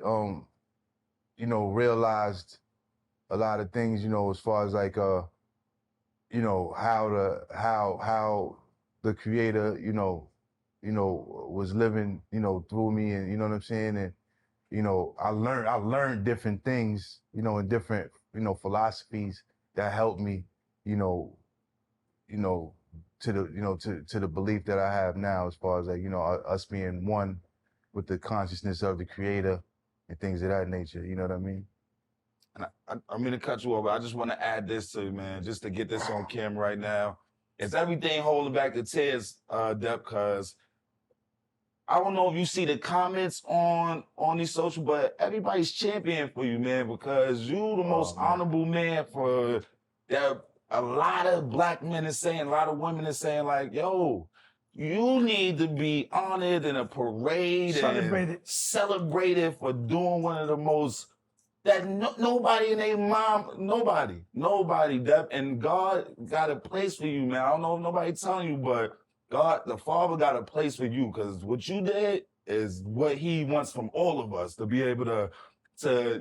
Speaker 3: you know, realized a lot of things, you know, as far as like, you know, how the creator, you know, was living, you know, through me, and you know what I'm saying? And, you know, I learned different things, you know, and different, you know, philosophies that helped me, you know, to the belief that I have now, as far as like, you know, us being one with the consciousness of the creator and things of that nature, you know what I mean?
Speaker 4: And I'm going to cut you off, but I just want to add this to you, man, just to get this on camera right now. Is everything holding back the tears, Dep? Because I don't know if you see the comments on these social, but everybody's championing for you, man, because you the most honorable man for that. A lot of black men are saying, a lot of women are saying, like, yo, you need to be honored in a parade and celebrated for doing one of the most, that nobody in their mom, nobody, Dep, and God got a place for you, man. I don't know if nobody telling you, but God, the Father got a place for you, because what you did is what he wants from all of us, to be able to,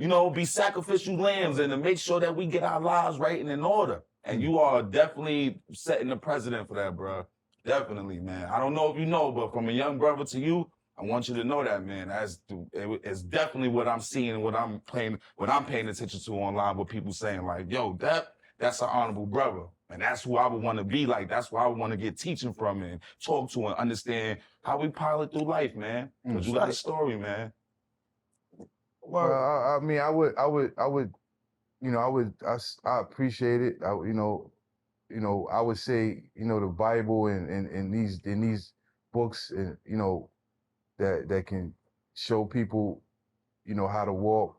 Speaker 4: you know, be sacrificial lambs and to make sure that we get our lives right and in order. And you are definitely setting the precedent for that, bro. Definitely, man. I don't know if you know, but from a young brother to you, I want you to know that, man. It's definitely what I'm seeing and what I'm paying attention to online, with people saying like, yo, that's an honorable brother. And that's who I would want to be like. That's why I would want to get teaching from and talk to and understand how we pilot through life, man. Because you got a story, man.
Speaker 3: Well, I mean, I would, you know, I appreciate it. You know, I would say, you know, the Bible and these books, and you know, that can show people, you know, how to walk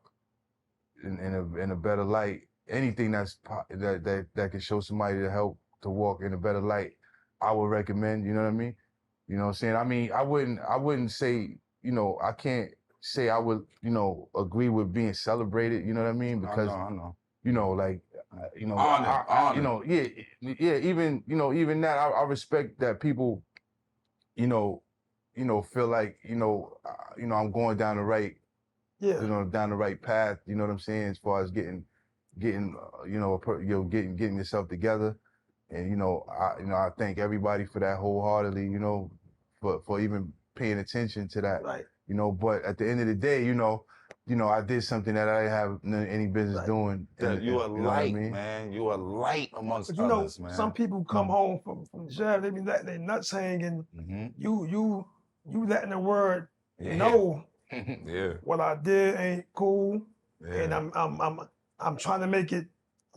Speaker 3: in a better light. Anything that can show somebody to help to walk in a better light, I would recommend. You know what I mean? You know what I'm saying? I mean, I wouldn't say, you know, I can't say I would, you know, agree with being celebrated. You know what I mean? Because
Speaker 4: I know.
Speaker 3: you know, like, you know,
Speaker 4: honor.
Speaker 3: You know, yeah. Even, you know, even that, I respect that people, you know, feel like, you know, I'm going down the right, you know, down the right path. You know what I'm saying? As far as getting, getting yourself together, and you know, I thank everybody for that wholeheartedly. You know, for even paying attention to that.
Speaker 2: Right.
Speaker 3: You know, but at the end of the day, you know, I did something that I didn't have any business doing.
Speaker 4: You are light, man. You are light amongst others, man.
Speaker 2: Some people come home from jail, they be letting their nuts hang, and you letting the word know what I did ain't cool, and I'm trying to make it.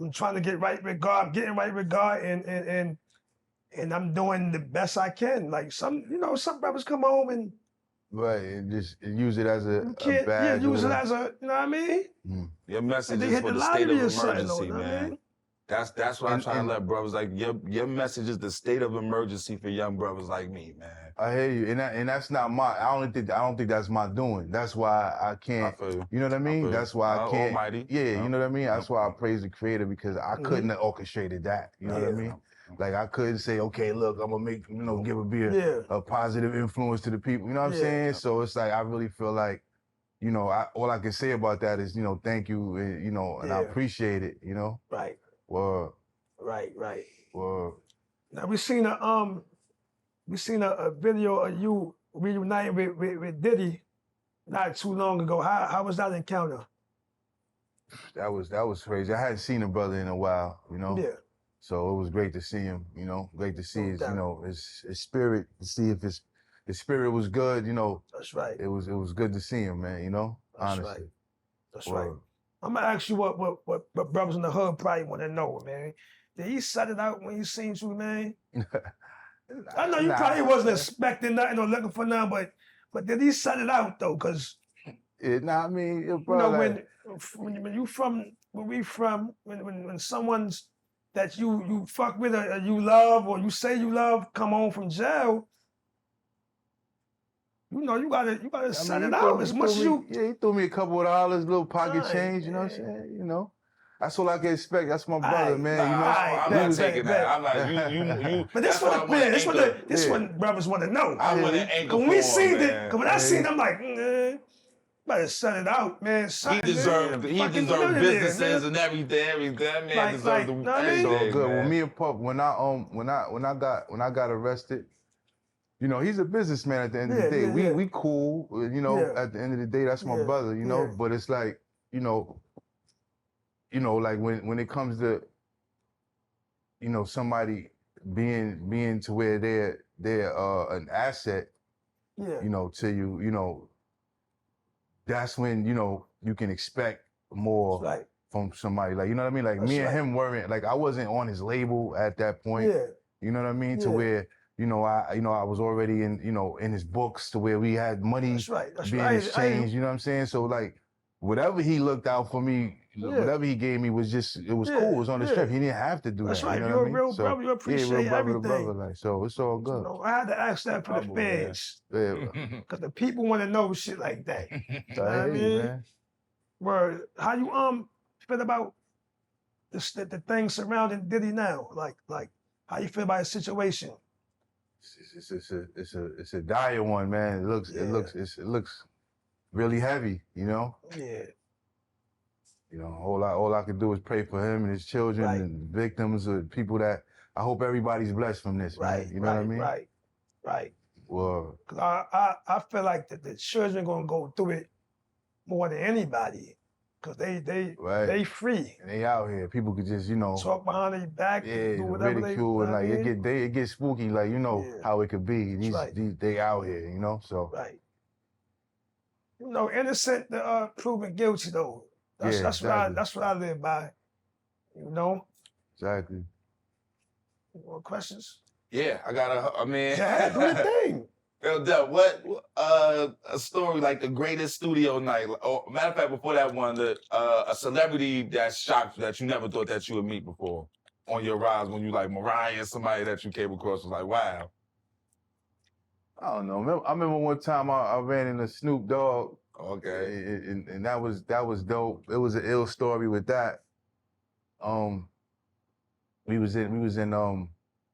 Speaker 2: I'm trying to get right with God. I'm getting right with God, and I'm doing the best I can. Like some brothers come home and.
Speaker 3: Right, and just use it as a badge.
Speaker 2: Yeah, use it as a, you know what I mean?
Speaker 4: Your message is for the state of emergency, man.
Speaker 2: I mean?
Speaker 4: That's what I'm trying to let brothers, like, your message is the state of emergency for young brothers like me, man.
Speaker 3: I hear you, and that's not my. I don't think that's my doing. That's why I can't. You know what I mean? That's why I can't.
Speaker 4: Almighty.
Speaker 3: Yeah, you know what I mean. That's why I praise the Creator, because I couldn't have orchestrated that. You know what I mean? Like, I couldn't say, okay, look, I'm gonna make, a positive influence to the people. You know what I'm saying? So it's like, I really feel like, you know, all I can say about that is, you know, thank you, you know, and I appreciate it, you know?
Speaker 2: Right.
Speaker 3: Well.
Speaker 2: Right.
Speaker 3: Well.
Speaker 2: Now we seen a video of you reuniting with Diddy not too long ago. How was that encounter?
Speaker 3: That was crazy. I hadn't seen a brother in a while, you know?
Speaker 2: Yeah.
Speaker 3: So it was great to see him, you know, great to see his, you know, his spirit, to see if his spirit was good, you know.
Speaker 2: That's right.
Speaker 3: It was good to see him, man, you know,
Speaker 2: That's
Speaker 3: honestly.
Speaker 2: right. That's right. I'm gonna ask you what brothers in the hood probably want to know, man. Did he set it out when he seen you, man? I know you probably wasn't expecting nothing or looking for nothing, but did he set it out though? Cause
Speaker 3: I mean,
Speaker 2: you know, when you from where we from, when someone's that you fuck with or you love or you say you love come home from jail, you know you gotta set it out as much as you.
Speaker 3: Yeah, he threw me a couple of dollars, little pocket change. You know what I'm saying? You know. That's all I can expect. That's my brother, man. You know,
Speaker 4: I'm not taking that. I'm like, you.
Speaker 2: But this what brothers want to know.
Speaker 4: I want an anchor.
Speaker 2: When we seen it, when I seen it, I'm like, better set it out, man.
Speaker 4: He deserved businesses and everything. That man deserved everything.
Speaker 3: So good. Well, me and Pup, when I got arrested, you know, he's a businessman at the end of the day. We cool, you know. At the end of the day, that's my brother, you know. But it's like, you know, like when it comes to, you know, somebody being to where they're an asset, you know, to you, you know, that's when, you know, you can expect more from somebody. Like, you know what I mean? Like me and him weren't, like I wasn't on his label at that point. You know what I mean? To where, you know, I was already in, you know, in his books to where we had money being exchanged, you know what I'm saying? So like, whatever he looked out for me, whatever he gave me was just, it was cool. It was on the strip. He didn't have to do that.
Speaker 2: Right.
Speaker 3: You know
Speaker 2: You're
Speaker 3: what
Speaker 2: a real
Speaker 3: so,
Speaker 2: brother. You appreciate
Speaker 3: real brother
Speaker 2: everything.
Speaker 3: To brother, like, so it's all good.
Speaker 2: You know, I had to ask that for the fans. Because the people want to know shit like that. You know what I mean? Man. Word. How you feel about the things surrounding Diddy now? Like how you feel about his situation?
Speaker 3: It's a dire one, man. It looks really heavy, you know?
Speaker 2: Yeah.
Speaker 3: You know, all I could do is pray for him and his children and victims or people that I hope everybody's blessed from this, man. You know what I mean?
Speaker 2: Right.
Speaker 3: Well,
Speaker 2: cause I feel like the children gonna go through it more than anybody. Cause they free.
Speaker 3: And they out here. People could just, you know,
Speaker 2: talk behind their back, do whatever
Speaker 3: ridicule, and like it get spooky, like you know how it could be. They out here, you know, so
Speaker 2: you know, innocent proven guilty though. That's what I live by. You know?
Speaker 3: Exactly.
Speaker 2: More questions?
Speaker 4: Yeah, I got I mean,
Speaker 2: do your thing.
Speaker 4: Yo, Dep, what a story like the greatest studio night? Or matter of fact, before that one, a celebrity that shocked you that you never thought that you would meet before on your rise when you like Mariah, somebody that you came across was like, wow.
Speaker 3: I don't know. I remember one time I ran into Snoop Dogg.
Speaker 4: Okay.
Speaker 3: And that was dope. It was an ill story with that. We was in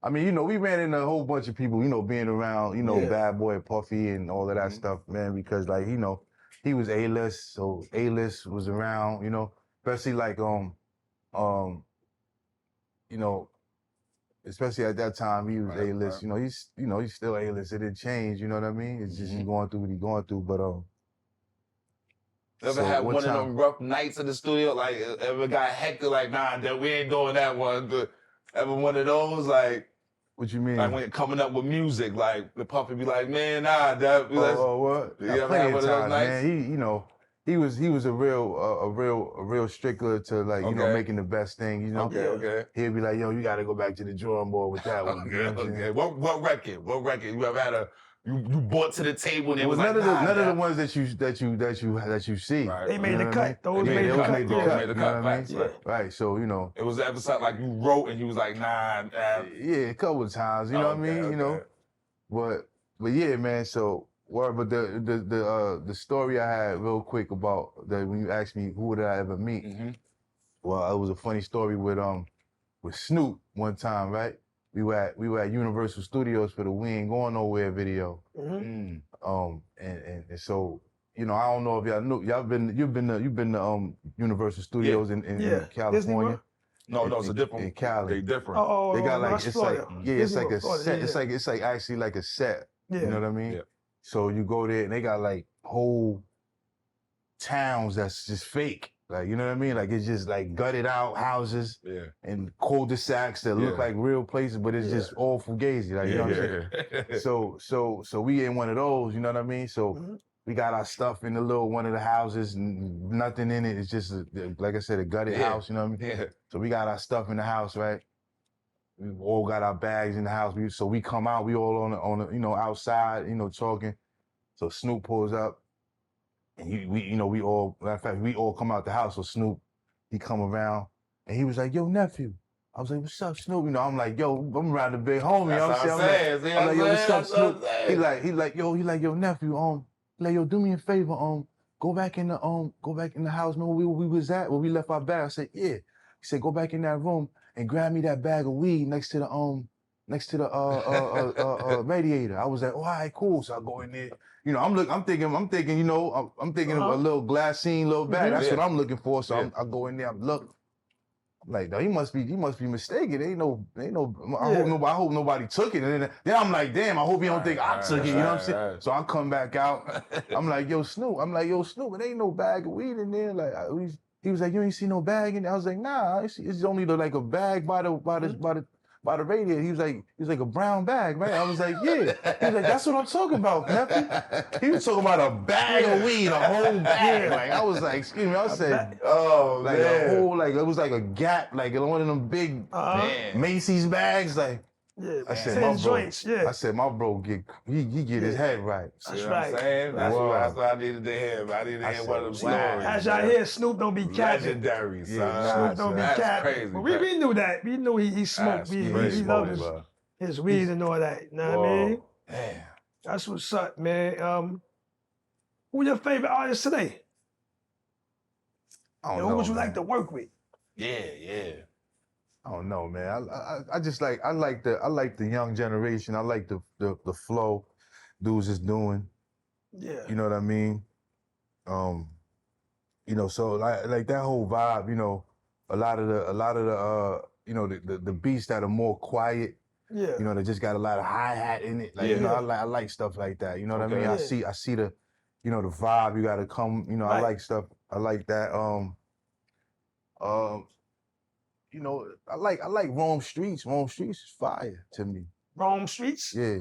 Speaker 3: I mean, you know, we ran into a whole bunch of people, you know, being around, you know, BadBoy, Puffy, and all of that stuff, man, because like, you know, he was A-list, so A-list was around, you know, especially like, you know, especially at that time, he was A-list, you know, he's still A-list. It didn't change, you know what I mean? It's just he's going through what he's going through, but
Speaker 4: ever had one of them rough nights in the studio? Like, ever got hectic? Like, nah, we ain't doing that one. Ever one of those? Like,
Speaker 3: what you mean?
Speaker 4: Like when you're coming up with music, like the Puffy be like, man, nah, that.
Speaker 3: What? Yeah, plenty of times, man. He, you know, he was a real stickler to like, you know, making the best thing. You know.
Speaker 4: Okay.
Speaker 3: He'd be like, yo, you got to go back to the drawing board with that one.
Speaker 4: Okay. What record? You ever had you brought to the table and it was
Speaker 3: none
Speaker 4: like,
Speaker 3: of the ones that you see.
Speaker 2: Right. They made the cut. Those made the cut.
Speaker 3: Right. So you know,
Speaker 4: it was ever something like you wrote and you was like, nah.
Speaker 3: Yeah, a couple of times. You know what I mean? You know, but yeah, man. So but the story I had real quick about that when you asked me who did I ever meet? Well, it was a funny story with Snoop one time, right? We were at Universal Studios for the We Ain't Going Nowhere video. And so, you know, I don't know if y'all knew, you've been to Universal Studios in California.
Speaker 4: No, it's a different.
Speaker 3: In Cali.
Speaker 4: They different.
Speaker 3: They got like, it's like a set. It's like actually like a set. You know what I mean? Yeah. So you go there and they got like whole towns that's just fake. Like, you know what I mean? Like, it's just like gutted out houses and cul-de-sacs that look like real places, but it's just all fugazi. Like, you know what I'm saying? So we in one of those, you know what I mean? So we got our stuff in the little one of the houses, and nothing in it. It's just, like I said, a gutted house, you know what I mean? So we got our stuff in the house, right? We all got our bags in the house. So we come out, we all on the, you know, outside, you know, talking. So Snoop pulls up. And we all, matter of fact, we all come out the house. So Snoop, he come around and he was like, yo, nephew. I was like, what's up, Snoop? You know, I'm like, yo, I'm around the big homie.
Speaker 4: That's what I'm saying.
Speaker 3: I'm like, yo, what's up, Snoop? He like, yo, nephew, like, yo, do me a favor, go back in the house. Remember where we was at? Where we left our bag? I said, yeah. He said, go back in that room and grab me that bag of weed next to the radiator. I was like, all right, cool. So I go in there. You know, I'm thinking, you know, I'm thinking of a little glassine, little bag. That's what I'm looking for. So I go in there, I'm like, no, he must be mistaken. Ain't no. I hope nobody took it. And then I'm like, damn, I hope he don't think I took it. You know what I'm saying? So I come back out. I'm like, yo, Snoop. It ain't no bag of weed in there. Like, he was like, you ain't see no bag in there. I was like, nah, it's only like a bag by the radiator. He was like a brown bag, right? I was like, yeah. He was like, that's what I'm talking about, nephew. He was talking about a bag of weed, a whole bag. Like, I was like, excuse me. I said, oh, like man. A whole, like, it was like a Gap, like one of them big Macy's bags. Like, I said, my bro, joints, I said, my bro get his head right.
Speaker 4: That's right. I'm saying? That's what I needed to hear. I needed to hear one of them stories.
Speaker 2: As y'all hear, Snoop don't be capping.
Speaker 4: Legendary, son.
Speaker 2: Snoop don't be capping. Crazy. But we knew that. We knew he smoked. He loved his weed and all that. You know what I mean?
Speaker 3: Man.
Speaker 2: That's what's up, man. Who your favorite artist today?
Speaker 3: I don't know,
Speaker 2: who would you like to work with?
Speaker 4: Yeah.
Speaker 3: I don't know, man. I just like the young generation. I like the flow dudes is doing.
Speaker 2: Yeah.
Speaker 3: You know what I mean? You know, so like that whole vibe, you know, a lot of the you know, the beats that are more quiet.
Speaker 2: Yeah.
Speaker 3: You know, they just got a lot of hi-hat in it. Like, you know, I like stuff like that. You know what I mean? I see the, you know, the vibe. You gotta come, you know, I like stuff. I like that. You know, I like Rome Streets. Rome Streets is fire to me.
Speaker 2: Rome Streets?
Speaker 3: Yeah.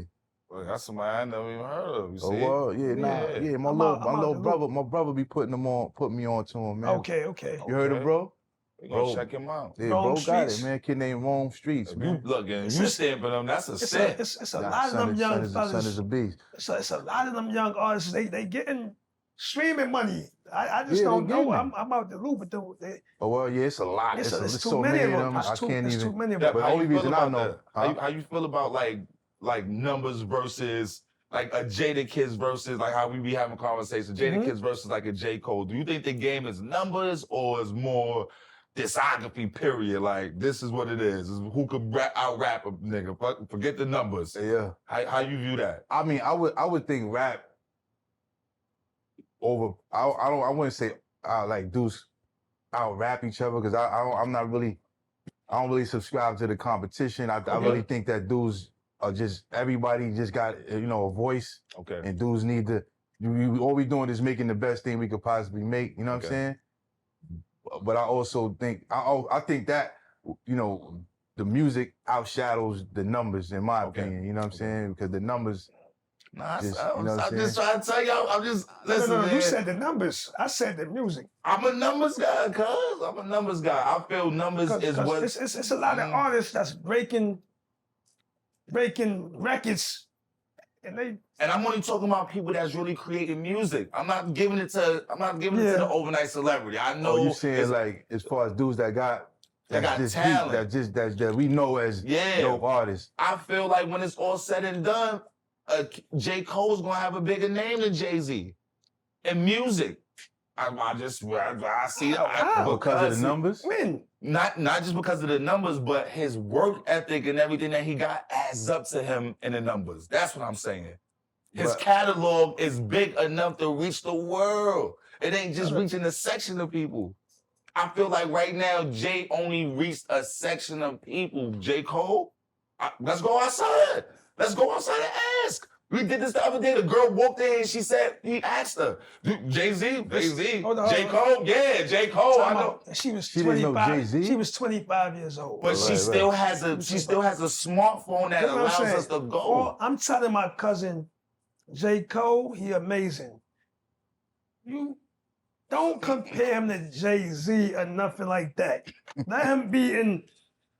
Speaker 4: Well, that's somebody I never even heard of. You see?
Speaker 3: Oh, well, yeah, my little brother be putting me on to him, man.
Speaker 2: Okay.
Speaker 3: You heard of bro?
Speaker 4: We gonna check him out.
Speaker 3: Yeah, bro got it, man. Kid named Rome Streets, man.
Speaker 4: Look, and you stamping them, that's a set.
Speaker 2: It's a lot of them young fellas.
Speaker 3: Son is a beast.
Speaker 2: It's a lot of them young artists. They getting streaming money. I just don't know. I'm out the loop with them.
Speaker 3: Oh, well, yeah, it's a lot. It's
Speaker 2: too
Speaker 3: so
Speaker 2: many of them.
Speaker 3: I can't even.
Speaker 2: Too many of them.
Speaker 3: But the only reason I know.
Speaker 4: How you feel about like Numbers versus like a Jada Kids versus like how we be having conversations. Jada Kids versus like a J. Cole. Do you think the game is numbers or is more discography, period? Like, this is what it is. Who could out-rap a nigga? Forget the numbers.
Speaker 3: Yeah.
Speaker 4: How you view that?
Speaker 3: I mean, I would think rap over. I wouldn't say like dudes out-rap each other because I don't really subscribe to the competition. I really think that dudes are just, everybody just got, you know, a voice.
Speaker 4: Okay.
Speaker 3: And dudes need to, all we doing is making the best thing we could possibly make. You know what I'm saying? But I also think, I think that, you know, the music outshadows the numbers, in my opinion. You know what I'm saying? Because the numbers.
Speaker 4: I'm just trying to tell y'all. I'm just listen.
Speaker 2: No,
Speaker 4: man.
Speaker 2: you said the numbers. I said the music.
Speaker 4: I'm a numbers guy, cuz. I'm a numbers guy. I feel numbers is what.
Speaker 2: It's a lot of artists that's breaking records, and
Speaker 4: I'm only talking about people that's really creating music. I'm not giving it to the overnight celebrity. I know.
Speaker 3: Oh, you saying like as far as dudes that got
Speaker 4: talent,
Speaker 3: that we know as dope artists.
Speaker 4: I feel like when it's all said and done, J. Cole's gonna have a bigger name than Jay-Z in music. I see that
Speaker 3: because of the numbers.
Speaker 2: When?
Speaker 4: Not just because of the numbers, but his work ethic and everything that he got adds up to him in the numbers. That's what I'm saying. His catalog is big enough to reach the world. It ain't just reaching a section of people. I feel like right now, Jay only reached a section of people. J. Cole, let's go outside. Let's go outside and ask. We did this the other day. The girl walked in and she said, he asked her, Jay-Z,
Speaker 2: Hold on,
Speaker 4: J.
Speaker 2: hold on.
Speaker 4: Cole? Yeah, J. Cole, I know.
Speaker 2: She was
Speaker 3: She didn't know
Speaker 2: 25.
Speaker 3: Jay-Z?
Speaker 2: She was 25 years old.
Speaker 4: But she still has a smartphone that
Speaker 2: That's what I'm
Speaker 4: allows
Speaker 2: saying.
Speaker 4: us to go.
Speaker 2: Well, I'm telling my cousin, J. Cole, he amazing. You don't compare him to Jay-Z or nothing like that. Let him be in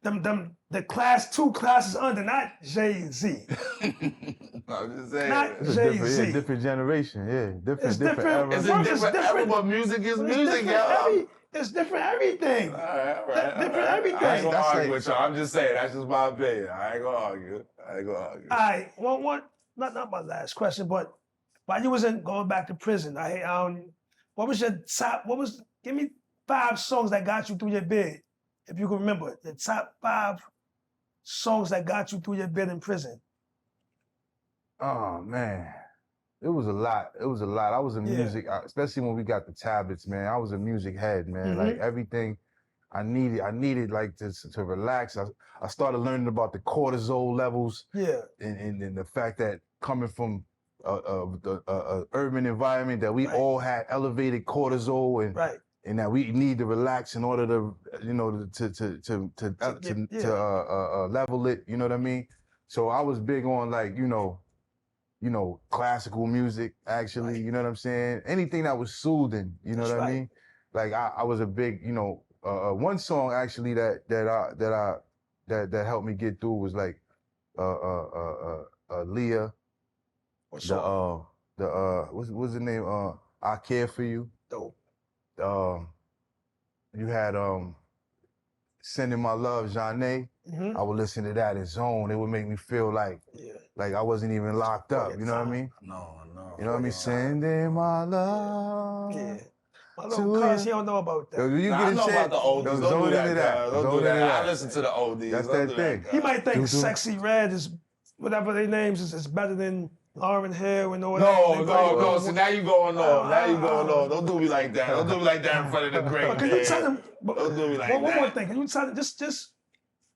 Speaker 2: the two classes under, not Jay-Z.
Speaker 4: I'm just saying.
Speaker 2: Not
Speaker 3: It's a
Speaker 2: Jay-Z.
Speaker 3: different generation, yeah.
Speaker 2: It's
Speaker 3: Different
Speaker 2: different.
Speaker 3: era.
Speaker 4: It's a different era, but music is music, y'all.
Speaker 2: It's different everything.
Speaker 4: All right.
Speaker 2: Different everything.
Speaker 4: I ain't gonna
Speaker 3: That's
Speaker 4: argue
Speaker 3: like-
Speaker 4: with y'all. I'm just saying, that's just my opinion. I ain't gonna argue.
Speaker 2: All right, not my last question, but while you wasn't going back to prison, what was your top, give me 5 songs that got you through your bid, if you can remember, the top 5 songs that got you through your bid in prison.
Speaker 3: Oh man, it was a lot. I was in music, especially when we got the tablets, man. I was a music head, man. Like everything I needed like to relax. I started learning about the cortisol levels.
Speaker 2: Yeah.
Speaker 3: And the fact that coming from a urban environment that we all had elevated cortisol and that we need to relax in order to level it. You know what I mean? So I was big on like classical music, actually, you know what I'm saying? Anything that was soothing, you know what I mean? Like I was a big, one song actually that helped me get through was like Leah. What's the name? I Care For You.
Speaker 2: Dope.
Speaker 3: You had Sending My Love, Jeanne. I would listen to that in zone. It would make me feel like I wasn't even locked up. You know what I mean?
Speaker 4: No.
Speaker 3: You know what I mean? Sending my love.
Speaker 2: Yeah. My little cuz, he don't know about that.
Speaker 4: I know about the oldies. Don't do that. Don't do that. I listen to the oldies.
Speaker 3: That's that thing.
Speaker 2: He might think Sexy Red is, whatever their names is better than Lauryn Hill and all that.
Speaker 4: No. So now you going on. Don't do me like that. Don't do me like that in front of the great man.
Speaker 2: Can you tell him?
Speaker 4: Don't do me like that.
Speaker 2: One more thing. Can you tell him, just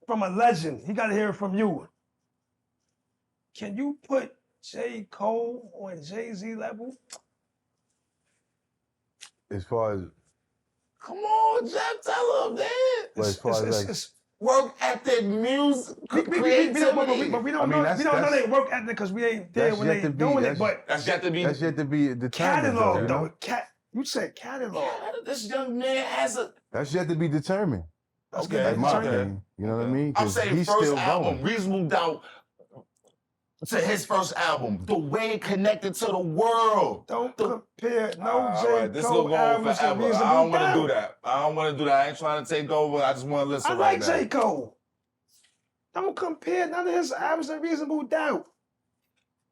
Speaker 2: from a legend, he got to hear it from you. Can you put J. Cole on Jay-Z level?
Speaker 3: As far as...
Speaker 4: Come on, Jeff, tell him, man.
Speaker 3: But as far as like...
Speaker 4: Work ethic, music, creativity.
Speaker 2: But we don't know they work ethic because we ain't there when they doing it. But
Speaker 4: that's yet to be
Speaker 3: determined.
Speaker 2: Catalog, though. You said catalog.
Speaker 4: This young man has a...
Speaker 3: That's yet to be determined.
Speaker 2: Okay.
Speaker 3: Like my opinion. You know what I mean?
Speaker 4: I'm saying
Speaker 3: he's
Speaker 4: first
Speaker 3: still
Speaker 4: album,
Speaker 3: going.
Speaker 4: Reasonable Doubt, to his first album, the way it connected to the world.
Speaker 2: Don't compare J.
Speaker 4: This
Speaker 2: Cole
Speaker 4: will go on
Speaker 2: albums to
Speaker 4: forever.
Speaker 2: Reasonable
Speaker 4: I don't want to
Speaker 2: Doubt.
Speaker 4: do that. I ain't trying to take over. I just want to listen right now.
Speaker 2: I like J. Cole. Don't compare none of his albums to Reasonable Doubt.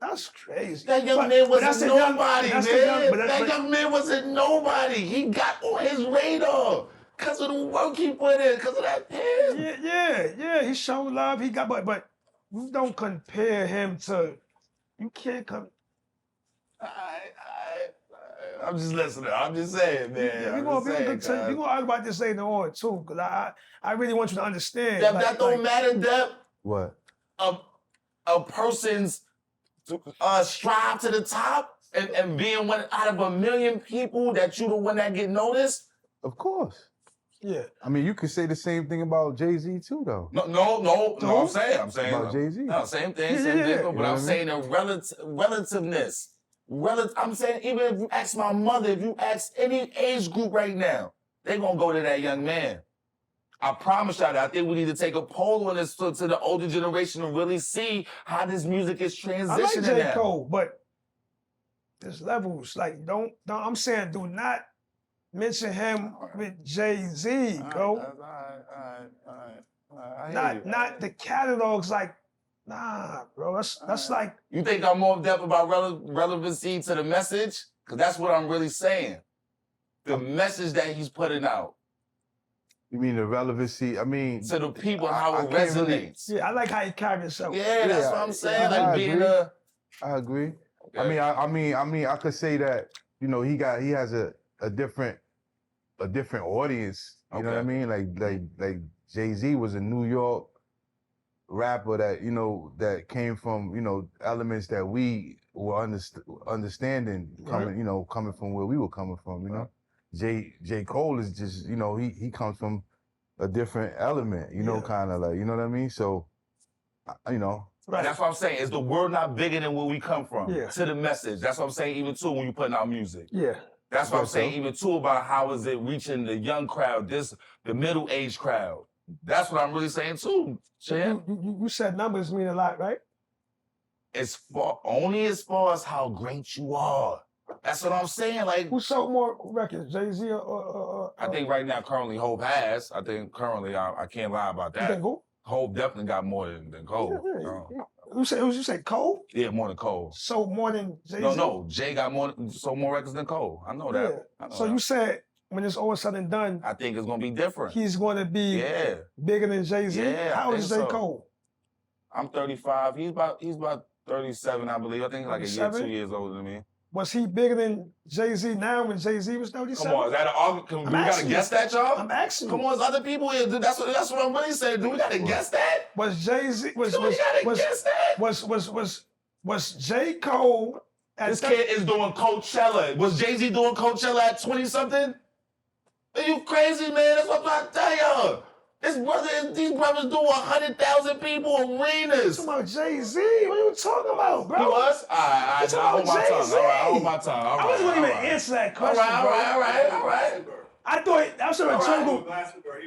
Speaker 2: That's crazy.
Speaker 4: That young man wasn't nobody, man. That young man wasn't nobody. He got on his radar because of the work he put in, because of that pen.
Speaker 2: Yeah. He showed love. He got, but you don't compare him to. You can't come.
Speaker 4: I'm just listening. I'm just saying, man.
Speaker 2: We're gonna argue about this later on too, because I really want you to understand.
Speaker 4: That don't matter, Dep.
Speaker 3: What?
Speaker 4: A person's strive to the top and being one out of a million people that you the one that get noticed?
Speaker 3: Of course.
Speaker 2: Yeah.
Speaker 3: I mean, you could say the same thing about Jay-Z too, though.
Speaker 4: No. I'm saying
Speaker 3: about Jay-Z.
Speaker 4: No, same thing. But I'm saying the relativeness. I'm saying even if you ask my mother, if you ask any age group right now, they're gonna go to that young man. I promise y'all that I think we need to take a poll on this to the older generation and really see how this music is transitioning.
Speaker 2: I like J. Cole, but there's levels. Like, I'm saying do not mention him with Jay-Z, bro. Not the catalogs, like, nah, bro. That's like.
Speaker 4: You think I'm more depth about relevancy to the message? Because that's what I'm really saying. The message that he's putting out.
Speaker 3: You mean the relevancy? I mean,
Speaker 4: to the people, how it resonates.
Speaker 2: Yeah, I like how he carries himself.
Speaker 4: Yeah, that's what I'm saying. Like being a.
Speaker 3: I agree.
Speaker 4: Okay.
Speaker 3: I mean, I could say that he has a different audience. You know what I mean? Like Jay-Z was in New York. rapper that, you know, that came from, you know, elements that we were understanding coming, you know, coming from where we were coming from, you know. J. Cole is just, you know, he comes from a different element, you know, kind of like, you know what I mean? So, you know.
Speaker 4: Right. That's what I'm saying. Is the word not bigger than where we come from?
Speaker 2: Yeah.
Speaker 4: To the message. That's what I'm saying even too when you putting out music.
Speaker 2: Yeah.
Speaker 4: That's what I'm saying even too about how is it reaching the young crowd, the middle-aged crowd. That's what I'm really saying too, champ.
Speaker 2: You said numbers mean a lot, right?
Speaker 4: Only as far as how great you are. That's what I'm saying. Like,
Speaker 2: who sold more records, Jay-Z or
Speaker 4: I think right now currently Hope has. I think currently I can't lie about that.
Speaker 2: You think who?
Speaker 4: Hope definitely got more than Cole.
Speaker 2: You say Cole?
Speaker 4: Yeah, more than Cole.
Speaker 2: Sold more than Jay-Z?
Speaker 4: No, Jay got sold more records than Cole. I know that.
Speaker 2: Yeah. So you said when it's all said and done,
Speaker 4: I think it's gonna be different.
Speaker 2: He's gonna be bigger than Jay-Z.
Speaker 4: Yeah,
Speaker 2: How old is J. Cole?
Speaker 4: I'm 35. He's about 37, I believe. I think like
Speaker 2: 37?
Speaker 4: a year, 2 years older than me.
Speaker 2: Was he bigger than Jay-Z now when Jay-Z was 37?
Speaker 4: Come on, is that an argument? We gotta guess that, y'all?
Speaker 2: I'm asking you.
Speaker 4: Come on, there's other people here. That's what I'm really saying. Do we gotta guess that?
Speaker 2: Was Jay-Z
Speaker 4: we gotta guess that?
Speaker 2: Was J. Cole at
Speaker 4: This kid is doing Coachella. Was Jay-Z doing Coachella at 20-something? Are you crazy, man? That's what I'm trying to tell y'all. These brothers do 100,000 people arenas.
Speaker 2: You talking about Jay-Z? What are you talking about, bro?
Speaker 4: He was? I hold my tongue. All right, I hold my tongue. All right,
Speaker 2: I wasn't gonna even answer that question,
Speaker 4: all right.
Speaker 2: I thought that was a jungle.
Speaker 5: He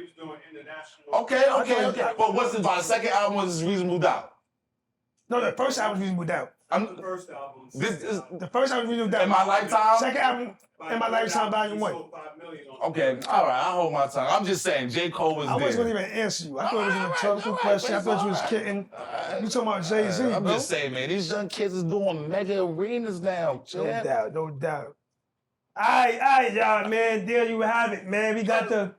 Speaker 5: was doing international.
Speaker 4: Okay. But what's about the second album was Reasonable Doubt?
Speaker 2: No, the first album was Reasonable Doubt.
Speaker 5: The first album.
Speaker 2: The first album was Reasonable Doubt.
Speaker 4: In My Lifetime?
Speaker 2: Second album, In My Lifetime, Volume 1.
Speaker 4: Okay, all right, I hold my tongue. I'm just saying, J. Cole was there.
Speaker 2: I wasn't gonna even answer you. I thought it was a rhetorical question. I thought you was kidding. You talking about Jay-Z,
Speaker 4: I'm
Speaker 2: bro?
Speaker 4: just saying, man, these young kids is doing mega arenas now.
Speaker 2: No doubt. All right, y'all, man. There you have it, man. We got the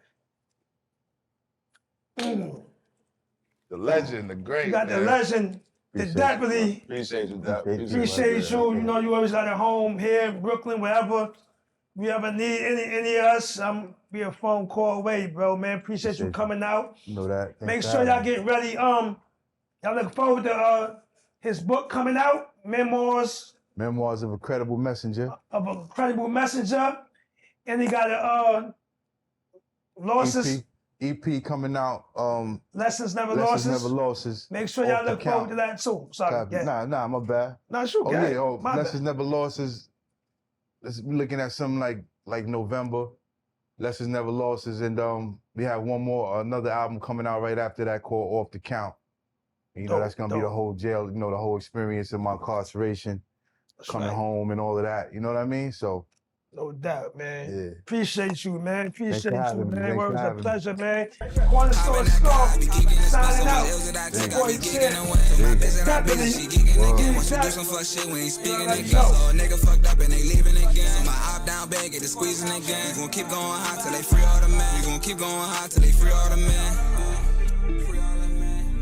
Speaker 3: legend, the great.
Speaker 2: We got the legend, the deputy.
Speaker 4: Appreciate you, Dep.
Speaker 2: Appreciate you. You know, you always got a home here in Brooklyn, wherever we ever need any of us. Be a phone call away, bro, man. Appreciate you coming out.
Speaker 3: You know that.
Speaker 2: Make sure y'all get ready. Y'all look forward to his book coming out, Memoirs
Speaker 3: of a Credible Messenger.
Speaker 2: Of a Credible Messenger. And he got a Losses.
Speaker 3: EP coming out.
Speaker 2: Lessons Never
Speaker 3: Losses.
Speaker 2: Make sure y'all look forward to that too. Sorry.
Speaker 3: Nah, my bad.
Speaker 2: Nah, sure.
Speaker 3: Lessons Never Losses. We're looking at something like November. Lessons Never Losses, and we have another album coming out right after that called Off the Count. And, you know, that's gonna be the whole jail, you know, the whole experience of my incarceration, coming home and all of that. You know what I mean? So.
Speaker 2: No doubt, man.
Speaker 3: Yeah.
Speaker 2: Appreciate you, man. Appreciate you, man. It was a pleasure, man.
Speaker 1: Signing out. Boy, once you do some fuck shit, we ain't speaking again. So a nigga fucked up and they leaving again. So my op down bag, get the squeezing again. We gon' keep going hot till they free all the men. We gon' keep going hot till they free all the men. Free all the men.